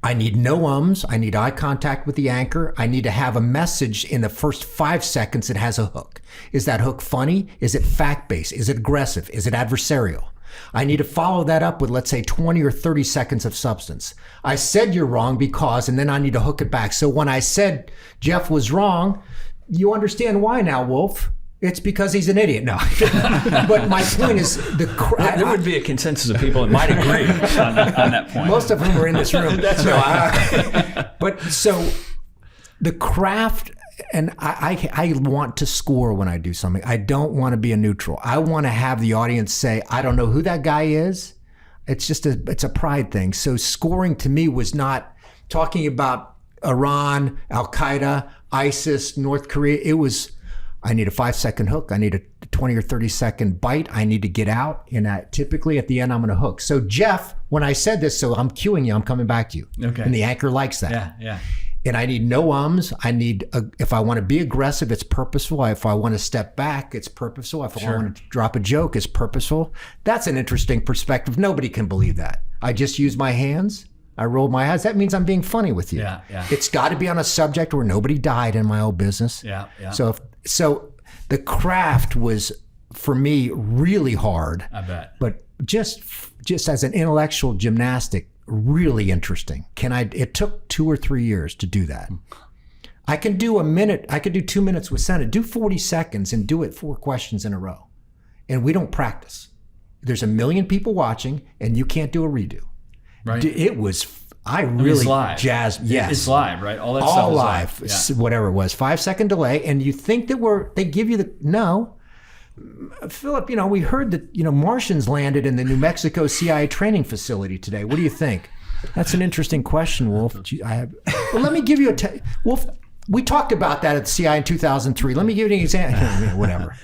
I need no ums. I need eye contact with the anchor. I need to have a message in the first 5 seconds that has a hook. Is that hook funny? Is it fact-based? Is it aggressive? Is it adversarial? I need to follow that up with, let's say, 20 or 30 seconds of substance. I said you're wrong because, and then I need to hook it back. So when I said Jeff was wrong, you understand why now, Wolf. It's because he's an idiot. No. But my point is, there would be a consensus of people that might agree on that point. Most of them are in this room. That's right. But so the craft, and I want to score when I do something. I don't want to be a neutral. I want to have the audience say, I don't know who that guy is. It's a pride thing. So scoring to me was not talking about Iran, Al-Qaeda, ISIS, North Korea. It was, I need a 5-second hook. I need a 20 or 30-second bite. I need to get out. And typically at the end, I'm going to hook. So Jeff, when I said this, so I'm cueing you, I'm coming back to you. Okay. And the anchor likes that. Yeah. And I need no ums. I need, if I want to be aggressive, it's purposeful. If I want to step back, it's purposeful. If I want to drop a joke, it's purposeful. That's an interesting perspective. Nobody can believe that. I just use my hands. I roll my eyes. That means I'm being funny with you. Yeah. It's got to be on a subject where nobody died in my old business. Yeah. So the craft was, for me, really hard. I bet. But just as an intellectual gymnastic, really interesting. It took 2 or 3 years to do that. I can do a minute. I could do 2 minutes with Senate. Do 40 seconds and do it 4 questions in a row. And we don't practice. There's 1 million people watching, and you can't do a redo. Right. It was. I really it's live. Jazzed. Yes, it's live, right? All that stuff all is live. Yeah. Whatever it was, 5-second delay, and you think that they give you the no. Philip, we heard that Martians landed in the New Mexico CIA training facility today. What do you think? That's an interesting question, Wolf. Well, let me give you Wolf. We talked about that at the CIA in 2003. Let me give you an example. Whatever.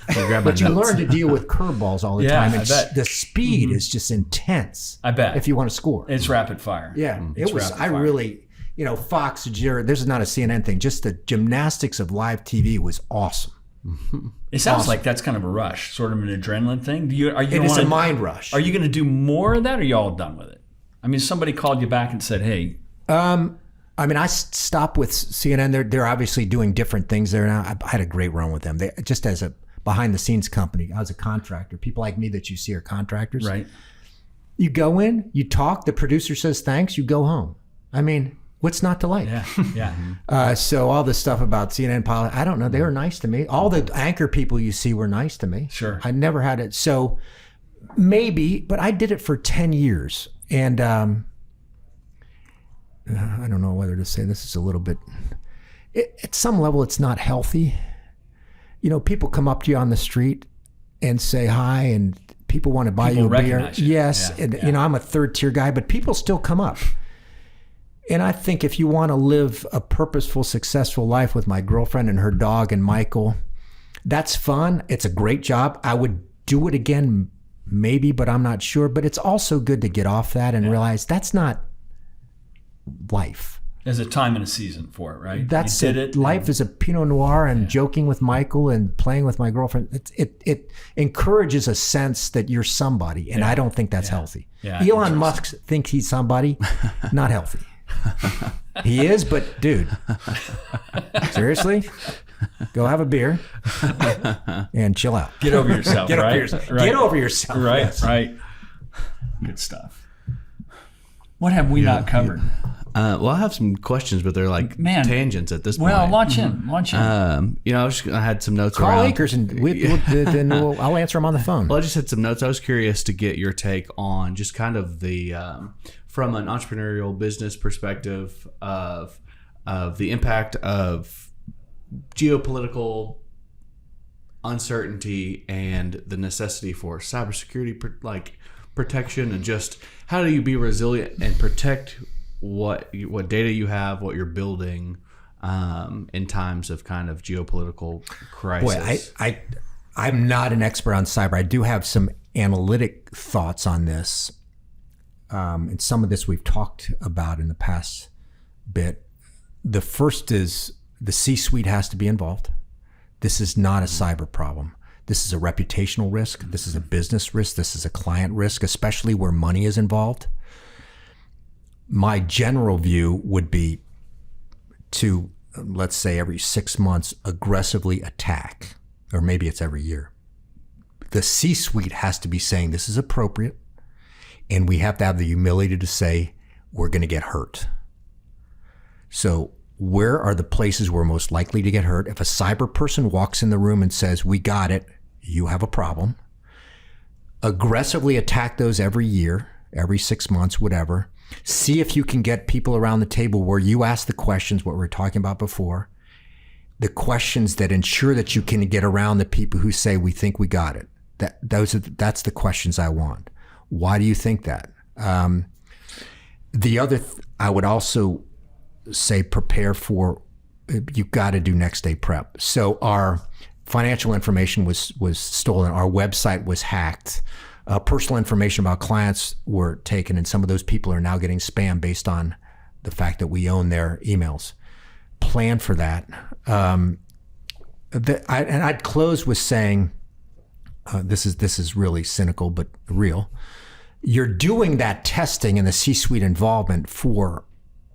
But you learn to deal with curveballs all the time. I bet. The speed is just intense. I bet. If you want to score. It's rapid fire. Yeah. It's It was. rapid I fire. really, Fox, Jared, this is not a CNN thing. Just the gymnastics of live TV was awesome. It sounds like that's kind of a rush, sort of an adrenaline thing. It's a mind rush. Are you going to do more of that, or are you all done with it? I mean, somebody called you back and said, hey. I stopped with CNN. They're obviously doing different things there now. I had a great run with them. Just as a behind-the-scenes company, I was a contractor. People like me that you see are contractors. Right. You go in, you talk, the producer says thanks, you go home. I mean, what's not to like? Yeah. So all this stuff about CNN politics, I don't know. They were nice to me. All the anchor people you see were nice to me. Sure. I never had it. So maybe, but I did it for 10 years. And I don't know whether to say this is a little bit, at some level, it's not healthy. People come up to you on the street and say hi, and people want to buy you a beer. Recognize you. Yes. Yeah. And, I'm a 3rd-tier guy, but people still come up. And I think if you want to live a purposeful, successful life with my girlfriend and her dog and Michael, that's fun. It's a great job. I would do it again, maybe, but I'm not sure. But it's also good to get off that and realize that's not life. There's a time and a season for it, right? That's you did it. it. Life is a Pinot Noir, and joking with Michael and playing with my girlfriend. It encourages a sense that you're somebody, and I don't think that's healthy. Yeah, Elon Musk thinks he's somebody, not healthy. He is, but dude, seriously, go have a beer and chill out. Get over yourself, Get right? over yourself. Right. Get over yourself. Right, Yes. right. Good stuff. What have we not covered? Well, I have some questions, but they're like tangents at this point. Well, launch in. I had some notes Call around. Akers and then I'll answer them on the phone. Well, I just had some notes. I was curious to get your take on just kind of the from an entrepreneurial business perspective of the impact of geopolitical uncertainty and the necessity for cybersecurity protection, and just how do you be resilient and protect what data you have, what you're building in times of kind of geopolitical crisis. Boy, I'm not an expert on cyber. I do have some analytic thoughts on this. And some of this we've talked about in the past bit. The first is the C-suite has to be involved. This is not a cyber problem. This is a reputational risk. This is a business risk. This is a client risk, especially where money is involved. My general view would be to, let's say, every 6 months, aggressively attack, or maybe it's every year. The C-suite has to be saying this is appropriate, and we have to have the humility to say we're going to get hurt. So where are the places we're most likely to get hurt? If a cyber person walks in the room and says, we got it, you have a problem, aggressively attack those every year, every 6 months, whatever. See if you can get people around the table where you ask the questions, what we were talking about before, the questions that ensure that you can get around the people who say, we think we got it. That's the questions I want. Why do you think that? The other, I would also say prepare for, you've got to do next day prep. So our financial information was stolen. Our website was hacked. Personal information about clients were taken, and some of those people are now getting spam based on the fact that we own their emails. Plan for that. And I'd close with saying, this is really cynical but real. You're doing that testing and the C-suite involvement for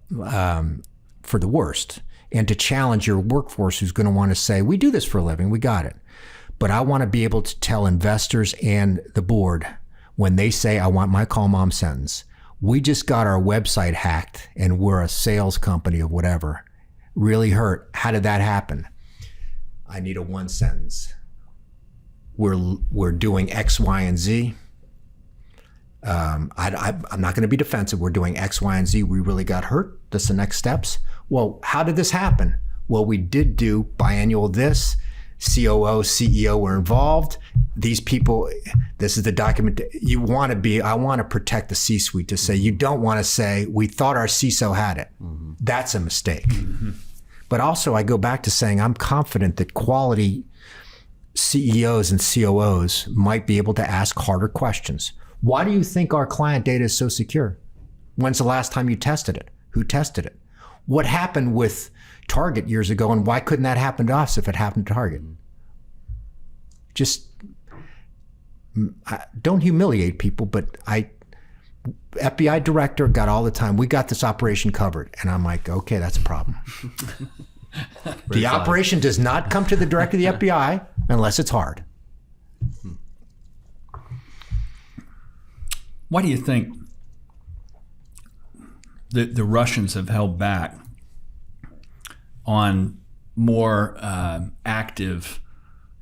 the worst, and to challenge your workforce who's going to want to say, we do this for a living, we got it. But I want to be able to tell investors and the board when they say, I want my call mom sentence, we just got our website hacked and we're a sales company of whatever. Really hurt. How did that happen? I need a one sentence. We're doing X, Y, and Z. I'm not going to be defensive. We're doing X, Y, and Z. We really got hurt. That's the next steps. Well, how did this happen? Well, we did do biannual this. COO, CEO were involved. These people, this is the document. I want to protect the C-suite to say, you don't want to say, we thought our CISO had it. Mm-hmm. That's a mistake. Mm-hmm. But also I go back to saying, I'm confident that quality CEOs and COOs might be able to ask harder questions. Why do you think our client data is so secure? When's the last time you tested it? Who tested it? What happened with Target years ago, and why couldn't that happen to us if it happened to Target? Just don't humiliate people, but FBI director got all the time, we got this operation covered. And I'm like, okay, that's a problem. The operation does not come to the director of the FBI unless it's hard. Why do you think the Russians have held back on more active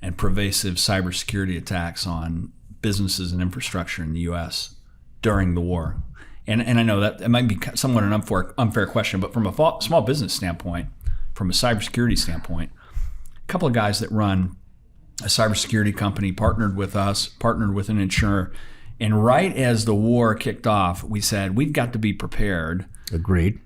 and pervasive cybersecurity attacks on businesses and infrastructure in the U.S. during the war? And I know that it might be somewhat an unfair question, but from a small business standpoint, from a cybersecurity standpoint, a couple of guys that run a cybersecurity company partnered with us, partnered with an insurer, and right as the war kicked off, we said, we've got to be prepared. Agreed.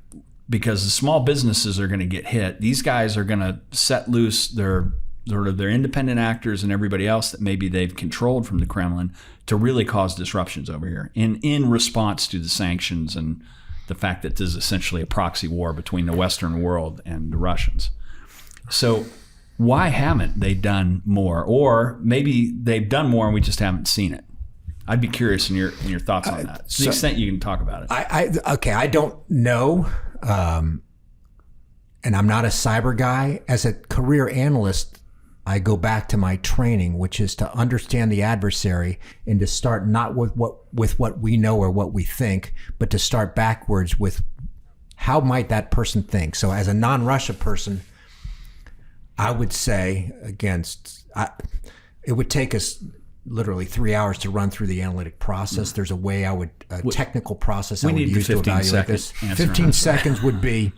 Because the small businesses are going to get hit. These guys are going to set loose their independent actors and everybody else that maybe they've controlled from the Kremlin to really cause disruptions over here in response to the sanctions and the fact that this is essentially a proxy war between the Western world and the Russians. So why haven't they done more? Or maybe they've done more and we just haven't seen it. I'd be curious in your thoughts on that, to the extent you can talk about it. I don't know, and I'm not a cyber guy. As a career analyst, I go back to my training, which is to understand the adversary and to start not with what we know or what we think, but to start backwards with how might that person think. So as a non-Russia person, I would say it would take us literally 3 hours to run through the analytic process. There's a way technical process I would use to evaluate this. 15 seconds would be,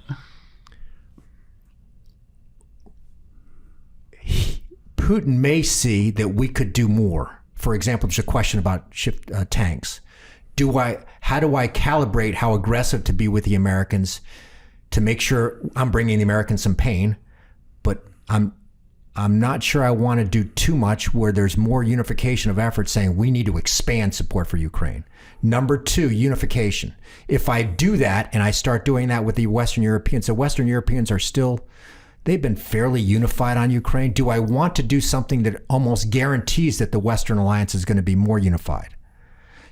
Putin may see that we could do more. For example, there's a question about tanks. How do I calibrate how aggressive to be with the Americans to make sure I'm bringing the Americans some pain, but I'm not sure I want to do too much where there's more unification of effort saying we need to expand support for Ukraine. Number 2, unification. If I do that and I start doing that with the Western Europeans, the Western Europeans are still, they've been fairly unified on Ukraine. Do I want to do something that almost guarantees that the Western alliance is going to be more unified?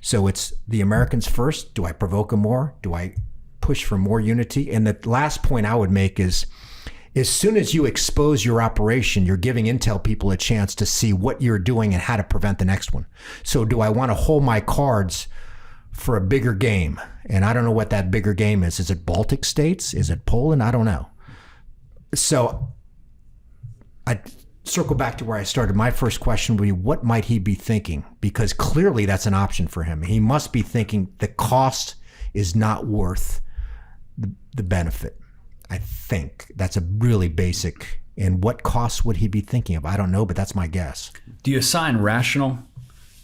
So it's the Americans first. Do I provoke them more? Do I push for more unity? And the last point I would make is, as soon as you expose your operation, you're giving intel people a chance to see what you're doing and how to prevent the next one. So do I want to hold my cards for a bigger game? And I don't know what that bigger game is. Is it Baltic states? Is it Poland? I don't know. So I circle back to where I started. My first question would be, what might he be thinking? Because clearly that's an option for him. He must be thinking the cost is not worth the benefit. I think that's a really basic. And what costs would he be thinking of? I don't know, but that's my guess. Do you assign rational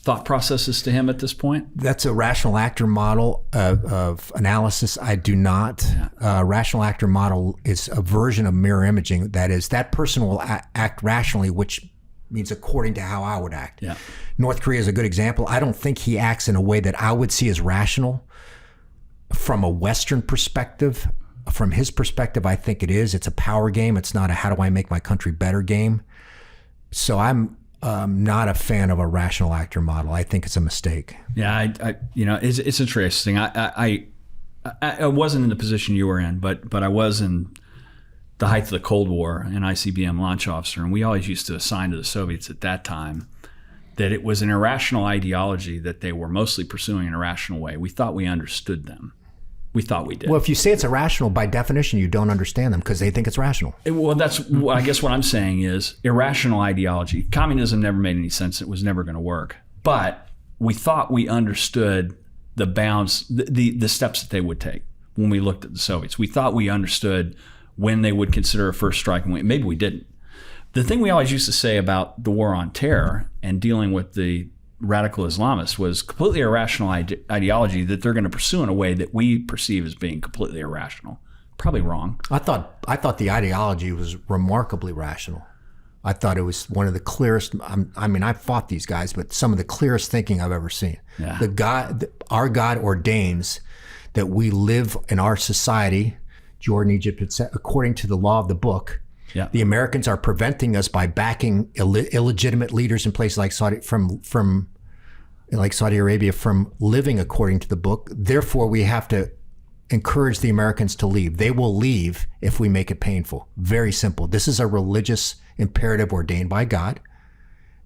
thought processes to him at this point? That's a rational actor model of analysis. I do not. Rational actor model is a version of mirror imaging. That is, that person will act rationally, which means according to how I would act. Yeah. North Korea is a good example. I don't think he acts in a way that I would see as rational from a Western perspective. From his perspective, I think it is. It's a power game. It's not a how do I make my country better game. So I'm not a fan of a rational actor model. I think it's a mistake. Yeah, it's interesting. I wasn't in the position you were in, but I was in the height of the Cold War, an ICBM launch officer, and we always used to assign to the Soviets at that time that it was an irrational ideology that they were mostly pursuing in a rational way. We thought we understood them. We thought we did. Well, if you say it's irrational, by definition, you don't understand them because they think it's rational. Well, I guess what I'm saying is irrational ideology. Communism never made any sense. It was never going to work. But we thought we understood the bounds, the steps that they would take when we looked at the Soviets. We thought we understood when they would consider a first strike. And maybe we didn't. The thing we always used to say about the war on terror and dealing with the radical Islamists was completely irrational ideology that they're going to pursue in a way that we perceive as being completely irrational. Probably wrong. I thought the ideology was remarkably rational. I thought it was one of the clearest. I mean, I've fought these guys, but some of the clearest thinking I've ever seen. Yeah. Our God ordains that we live in our society, Jordan, Egypt, according to the law of the book. Yeah. The Americans are preventing us by backing illegitimate leaders in places like Saudi Arabia from living according to the book. Therefore, we have to encourage the Americans to leave. They will leave if we make it painful. Very simple. This is a religious imperative ordained by God.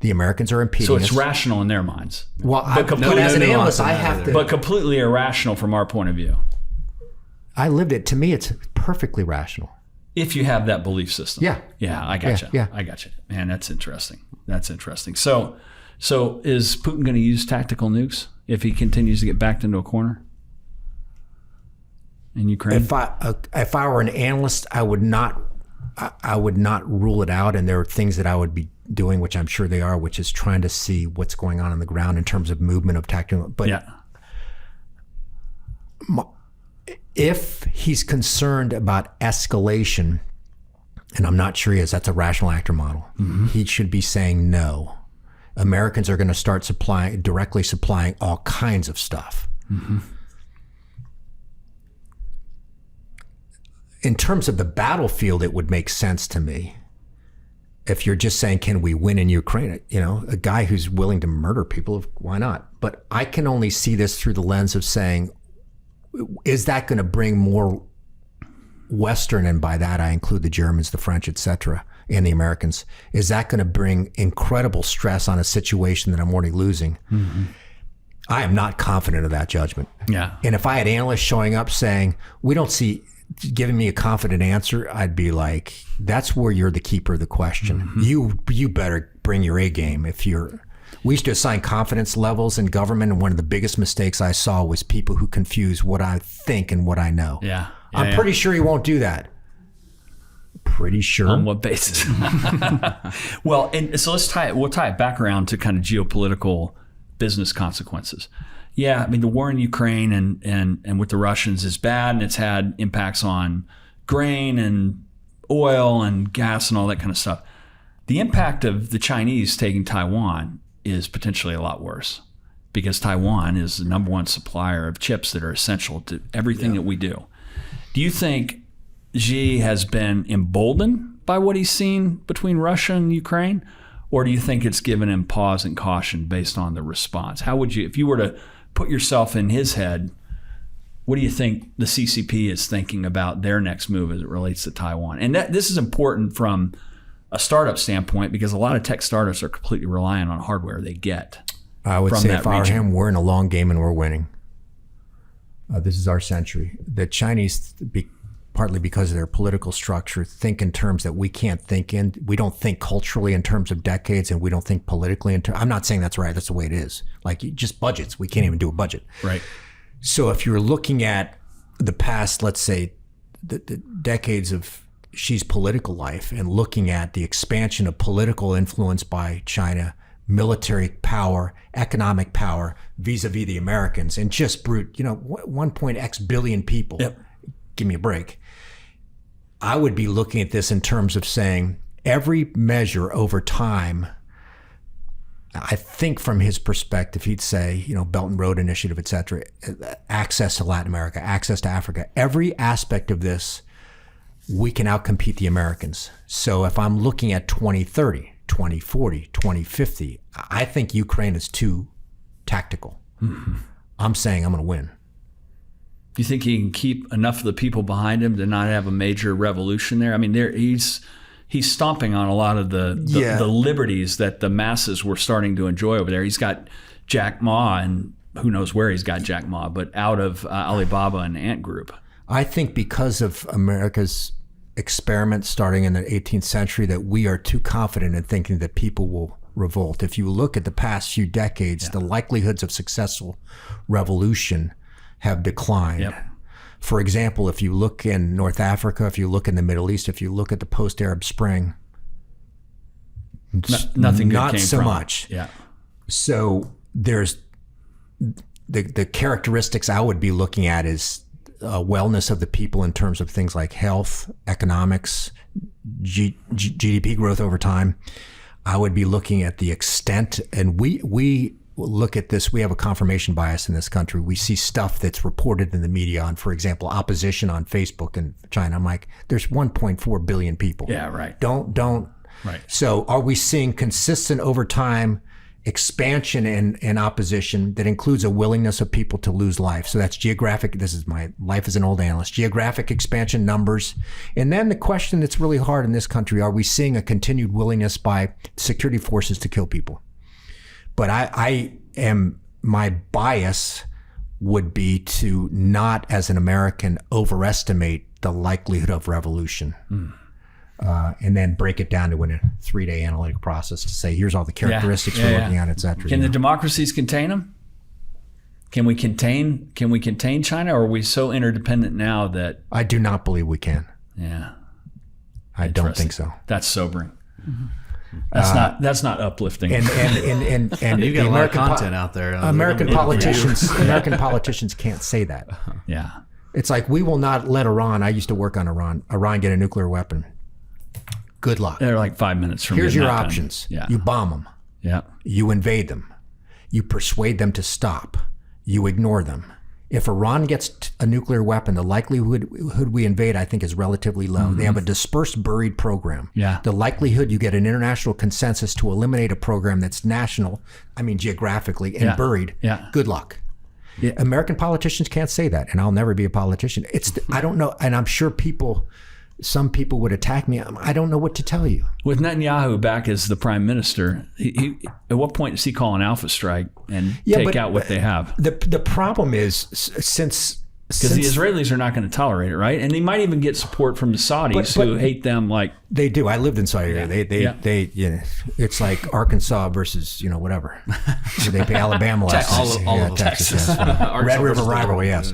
The Americans are impeding So it's us. rational in their minds. Well, but as an analyst, I have to. But completely irrational from our point of view. I lived it. To me, it's perfectly rational. If you have that belief system. Yeah. Yeah, I gotcha. Yeah. I gotcha. Man, that's interesting. So is Putin going to use tactical nukes if he continues to get backed into a corner in Ukraine? If I were an analyst, I would not rule it out. And there are things that I would be doing, which I'm sure they are, which is trying to see what's going on the ground in terms of movement of tactical. But yeah. If he's concerned about escalation, and I'm not sure he is, that's a rational actor model. Mm-hmm. He should be saying no. Americans are going to start directly supplying all kinds of stuff. Mm-hmm. In terms of the battlefield, it would make sense to me. If you're just saying, can we win in Ukraine? A guy who's willing to murder people, why not? But I can only see this through the lens of saying, is that going to bring more Western, and by that I include the Germans, the French, et cetera, and the Americans, is that going to bring incredible stress on a situation that I'm already losing? Mm-hmm. I am not confident of that judgment. Yeah. And if I had analysts showing up saying, we don't see, giving me a confident answer, I'd be like, that's where you're the keeper of the question. Mm-hmm. You better bring your A game if you're... We used to assign confidence levels in government, and one of the biggest mistakes I saw was people who confuse what I think and what I know. Yeah. I'm pretty sure he won't do that. Pretty sure. On what basis? Well, and so we'll tie it back around to kind of geopolitical business consequences. Yeah, I mean, the war in Ukraine and with the Russians is bad, and it's had impacts on grain and oil and gas and all that kind of stuff. The impact of the Chinese taking Taiwan is potentially a lot worse because Taiwan is the number one supplier of chips that are essential to everything that we do. Do you think Xi has been emboldened by what he's seen between Russia and Ukraine? Or do you think it's given him pause and caution based on the response? How would you, if you were to put yourself in his head, what do you think the CCP is thinking about their next move as it relates to Taiwan? And this is important from a startup standpoint because a lot of tech startups are completely reliant on hardware they get. I would from say that if I were region. him, we're in a long game and we're winning. This is our century. The Chinese, partly because of their political structure, think in terms that we can't think in. We don't think culturally in terms of decades, and we don't think politically in terms. I'm not saying that's right. That's the way it is. Like just budgets. We can't even do a budget. Right. So if you're looking at the past, let's say, the decades of Xi's political life and looking at the expansion of political influence by China, military power, economic power vis-a-vis the Americans, and just brute, 1.x billion people. Yep. Give me a break. I would be looking at this in terms of saying every measure over time. I think from his perspective, he'd say, Belt and Road Initiative, et cetera, access to Latin America, access to Africa, every aspect of this, we can outcompete the Americans. So if I'm looking at 2030, 2040, 2050, I think Ukraine is too tactical. Mm-hmm. I'm saying I'm going to win. Do you think he can keep enough of the people behind him to not have a major revolution there? I mean, he's stomping on a lot of the liberties that the masses were starting to enjoy over there. He's got Jack Ma, and who knows where he's got Jack Ma, but out of Alibaba and Ant Group. I think because of America's experiment starting in the 18th century that we are too confident in thinking that people will revolt. If you look at the past few decades, the likelihoods of successful revolution have declined. Yep. For example, if you look in North Africa, if you look in the Middle East, if you look at the post-Arab Spring, nothing good not came so from much. Yeah. So there's the characteristics I would be looking at is wellness of the people in terms of things like health, economics, GDP growth over time. I would be looking at the extent, and we look at this, we have a confirmation bias in this country. We see stuff that's reported in the media on, for example, opposition on Facebook in China. I'm like, there's 1.4 billion people. Yeah, right. Don't. Right. So are we seeing consistent over time expansion and opposition that includes a willingness of people to lose life? So that's geographic. This is my life as an old analyst. Geographic expansion, numbers. And then the question that's really hard in this country, are we seeing a continued willingness by security forces to kill people? But my bias would be to not, as an American, overestimate the likelihood of revolution. And then break it down to a 3-day analytic process to say, here's all the characteristics we're looking at, et cetera. Can the democracies contain them? Can we contain China, or are we so interdependent now that... I do not believe we can. Yeah. I don't think so. That's sobering. Mm-hmm. That's not uplifting. And you've got a lot of content out there. American politicians can't say that. Yeah. It's like, we will not let Iran. I used to work on Iran get a nuclear weapon. Good luck. They're like 5 minutes from. Here's your options. Yeah. You bomb them. Yeah. You invade them. You persuade them to stop. You ignore them. If Iran gets a nuclear weapon, the likelihood we invade, I think, is relatively low. Mm-hmm. They have a dispersed, buried program. Yeah. The likelihood you get an international consensus to eliminate a program that's national, geographically, and buried, good luck. Yeah. American politicians can't say that, and I'll never be a politician. I don't know, and I'm sure some people would attack me. I don't know what to tell you. With Netanyahu back as the prime minister, he at what point does he call an alpha strike and take out what they have? The problem is, since the Israelis are not going to tolerate it, right? And they might even get support from the Saudis who hate them like they do. I lived in Saudi Arabia. They it's like Arkansas versus whatever. They pay Alabama last all of Texas. Red River rivalry, yes.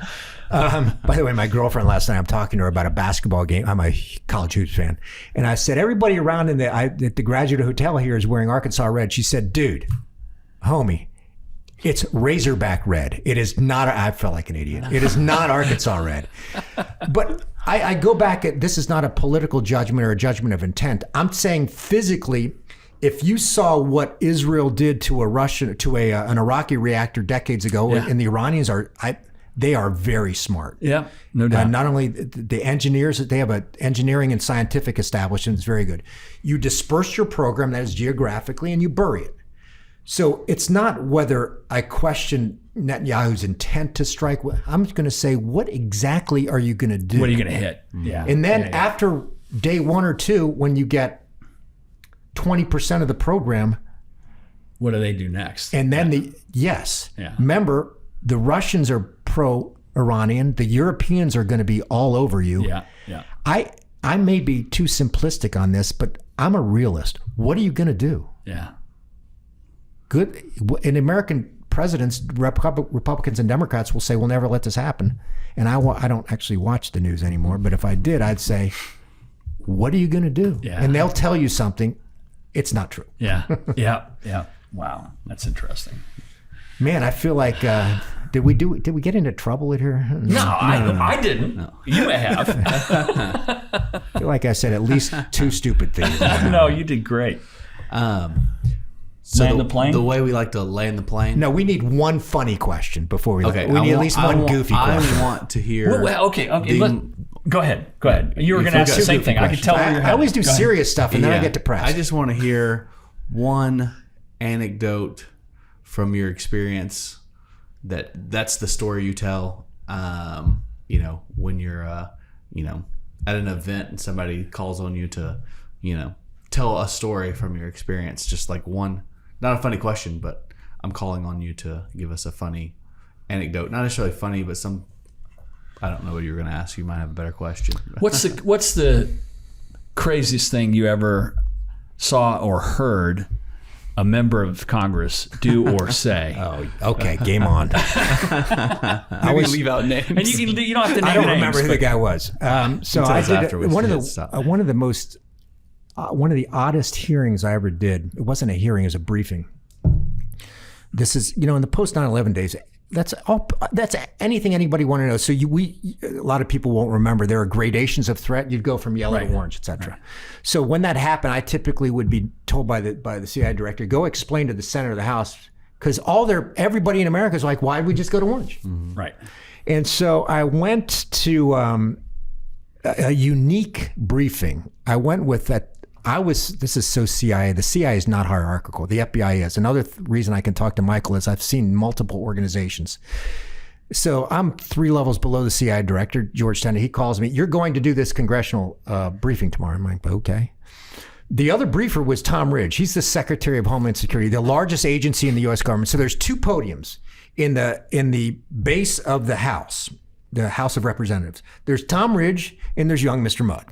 By the way, my girlfriend last night, I'm talking to her about a basketball game. I'm a college hoops fan. And I said, everybody around at the Graduate Hotel here is wearing Arkansas red. She said, dude, homie, it's Razorback red. It is not, I felt like an idiot. It is not Arkansas red. But I go back this is not a political judgment or a judgment of intent. I'm saying physically, if you saw what Israel did to an Iraqi reactor decades ago, and the Iranians they are very smart. Yeah, no doubt. Not only the engineers, they have an engineering and scientific establishment that's very good. You disperse your program, that is geographically, and you bury it. So it's not whether I question Netanyahu's intent to strike. I'm going to say, what exactly are you going to do? What are you going to hit? Yeah. And then after day 1 or 2, when you get 20% of the program, what do they do next? and then remember, the Russians are pro-Iranian. The Europeans are going to be all over you. Yeah, yeah. I may be too simplistic on this, but I'm a realist. What are you going to do? Yeah. Good. And American presidents, Republicans and Democrats will say, we'll never let this happen. And I don't actually watch the news anymore, but if I did, I'd say, what are you going to do? Yeah. And they'll tell you something. It's not true. Yeah, yeah, yeah. Wow, that's interesting. Man, I feel like, did we get into trouble here? No, I didn't. No. You may have. I feel like I said at least 2 stupid things. No, you did great. So Land the plane? The way we like to land the plane. No, we need one funny question before we. Okay, we need at least one goofy question. I want to hear. Well, okay. Go ahead. You were going to ask the same thing. I could tell where you're I always do Go ahead. serious stuff, and then I get depressed. I just want to hear one anecdote from your experience that's the story you tell. When you're at an event and somebody calls on you to, tell a story from your experience. Just like one, not a funny question, but I'm calling on you to give us a funny anecdote. Not necessarily funny, but some. I don't know what you were going to ask. You might have a better question. What's the craziest thing you ever saw or heard a member of Congress do or say? Oh, okay, game on. Maybe leave out names. And you don't have to name I don't names, remember who the guy was. So I did one of the oddest hearings I ever did. It wasn't a hearing; it was a briefing. This is, in the post 9/11 days. That's anything anybody want to know. So a lot of people won't remember. There are gradations of threat. You'd go from yellow to orange, et cetera. Right. So when that happened, I typically would be told by the CIA director, go explain to the Senate or the House, because everybody in America is like, why did we just go to orange? Mm-hmm. Right. And so I went to a unique briefing. I went with that. This is so CIA. The CIA is not hierarchical. The FBI is. Another reason I can talk to Michael is I've seen multiple organizations. So I'm 3 levels below the CIA director, George Tenet. He calls me, you're going to do this congressional briefing tomorrow. I'm like, okay. The other briefer was Tom Ridge. He's the Secretary of Homeland Security, the largest agency in the U.S. government. So there's 2 podiums in the base of the House of Representatives. There's Tom Ridge and there's young Mr. Mudd.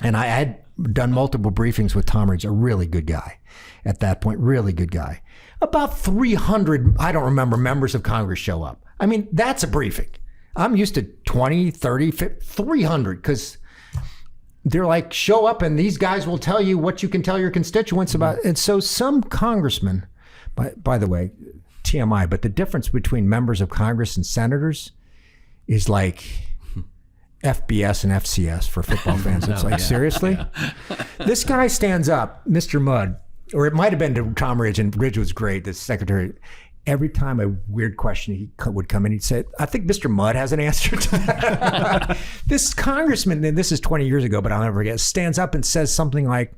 And I had done multiple briefings with Tom Ridge, a really good guy at that point, really good guy. About 300, I don't remember, members of Congress show up. I mean, that's a briefing. I'm used to 20, 30, 50, 300, because they're like, show up and these guys will tell you what you can tell your constituents about. And so some congressmen, by the way, TMI, but the difference between members of Congress and senators is like FBS and FCS for football fans. It's like, seriously? Yeah. This guy stands up, Mr. Mudd, or it might have been to Tom Ridge, and Ridge was great, the secretary. Every time a weird question he would come in, he'd say, I think Mr. Mudd has an answer to that. This congressman, and this is 20 years ago, but I'll never forget, stands up and says something like,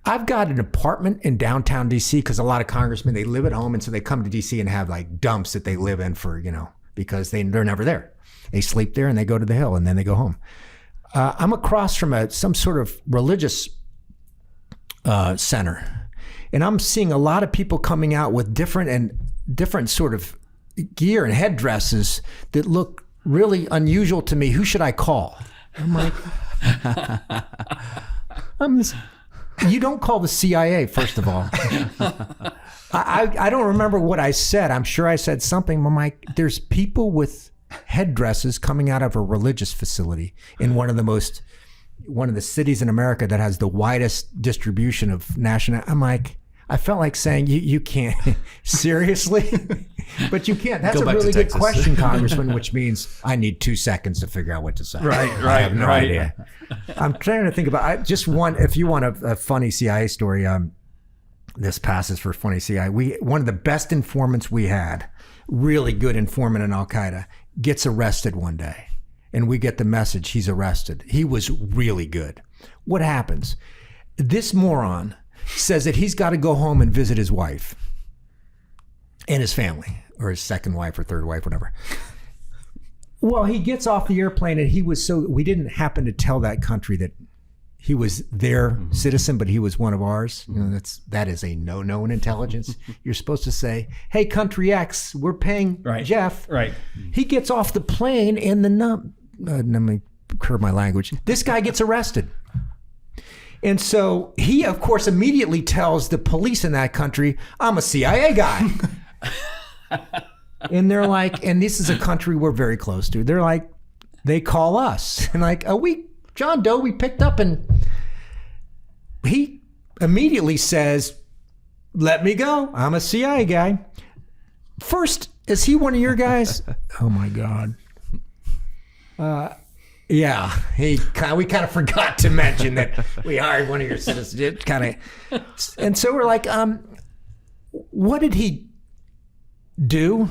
I've got an apartment in downtown DC, because a lot of congressmen, they live at home, and so they come to DC and have like dumps that they live in for, because they're never there. They sleep there and they go to the Hill and then they go home. I'm across from some sort of religious center, and I'm seeing a lot of people coming out with different sort of gear and headdresses that look really unusual to me. Who should I call? I'm like, you don't call the CIA, first of all. I don't remember what I said. I'm sure I said something. I'm like, there's people with headdresses coming out of a religious facility in one of the cities in America that has the widest distribution of national. I'm like, I felt like saying, you can't, seriously? But you can't. That's Go a back to really good Texas. question, Congressman, which means I need 2 seconds to figure out what to say. Right, I have no right. idea. I'm trying to think about just one. If you want a funny CIA story, this passes for funny CIA. One of the best informants we had, really good informant in Al Qaeda, gets arrested one day, and we get the message he's arrested. He was really good. What happens? This moron says that he's got to go home and visit his wife and his family, or his second wife or third wife, whatever. Well, he gets off the airplane, and we didn't happen to tell that country that he was their citizen, but he was one of ours. You know, that is a no-no in intelligence. You're supposed to say, "Hey, country X, we're paying Jeff." Right. He gets off the plane, and let me curb my language. This guy gets arrested. And so he, of course, immediately tells the police in that country, "I'm a CIA guy." And they're like, and this is a country we're very close to. They're like, they call us and like, John Doe, we picked up, and he immediately says, "Let me go. I'm a CIA guy." First, is he one of your guys? Oh my God. Yeah, we kind of forgot to mention that we hired one of your citizens. It kind of, and so we're like, what did he do?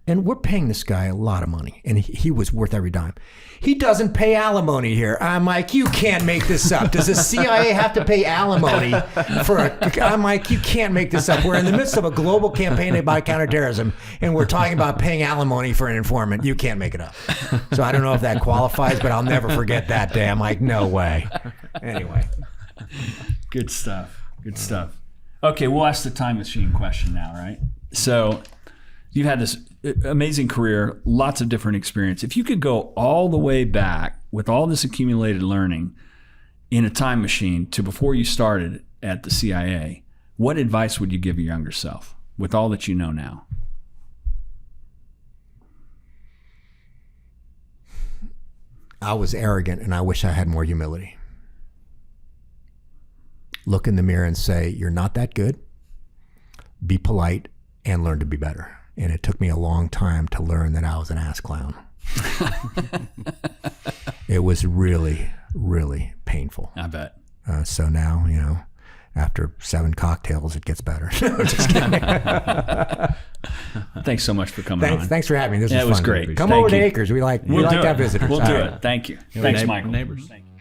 And we're paying this guy a lot of money, and he was worth every dime. He doesn't pay alimony here. I'm like, you can't make this up. Does the CIA have to pay alimony I'm like, you can't make this up. We're in the midst of a global campaign about counterterrorism, and we're talking about paying alimony for an informant. You can't make it up. So I don't know if that qualifies, but I'll never forget that day. I'm like, no way. Anyway. Good stuff. Good stuff. Okay, we'll ask the time machine question now, right? So you've had this amazing career, lots of different experience. If you could go all the way back with all this accumulated learning in a time machine to before you started at the CIA, what advice would you give your younger self with all that you know now? I was arrogant, and I wish I had more humility. Look in the mirror and say, "You're not that good." Be polite and learn to be better. And it took me a long time to learn that I was an ass clown. It was really, really painful. I bet. So now, after 7 cocktails, it gets better. No, just kidding. Thanks so much for coming on. Thanks for having me. This Yeah, was it was fun. great. Come Thank over to you. Acres. We like to have visitors. We'll All do right. it. Thank you. Thanks, Michael. Neighbors. Thank you.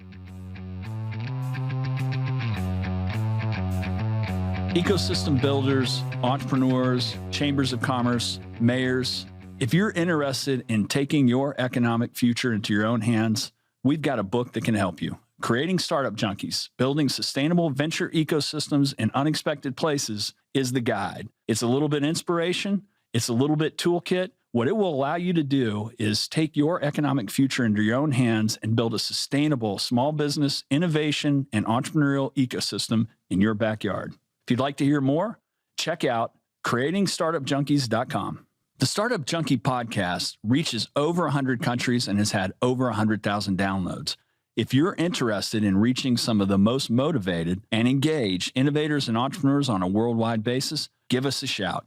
Ecosystem builders, entrepreneurs, chambers of commerce, mayors. If you're interested in taking your economic future into your own hands, we've got a book that can help you. Creating Startup Junkies, Building Sustainable Venture Ecosystems in Unexpected Places is the guide. It's a little bit inspiration. It's a little bit toolkit. What it will allow you to do is take your economic future into your own hands and build a sustainable small business, innovation, and entrepreneurial ecosystem in your backyard. If you'd like to hear more, check out creatingstartupjunkies.com. The Startup Junkie podcast reaches over 100 countries and has had over 100,000 downloads. If you're interested in reaching some of the most motivated and engaged innovators and entrepreneurs on a worldwide basis, give us a shout.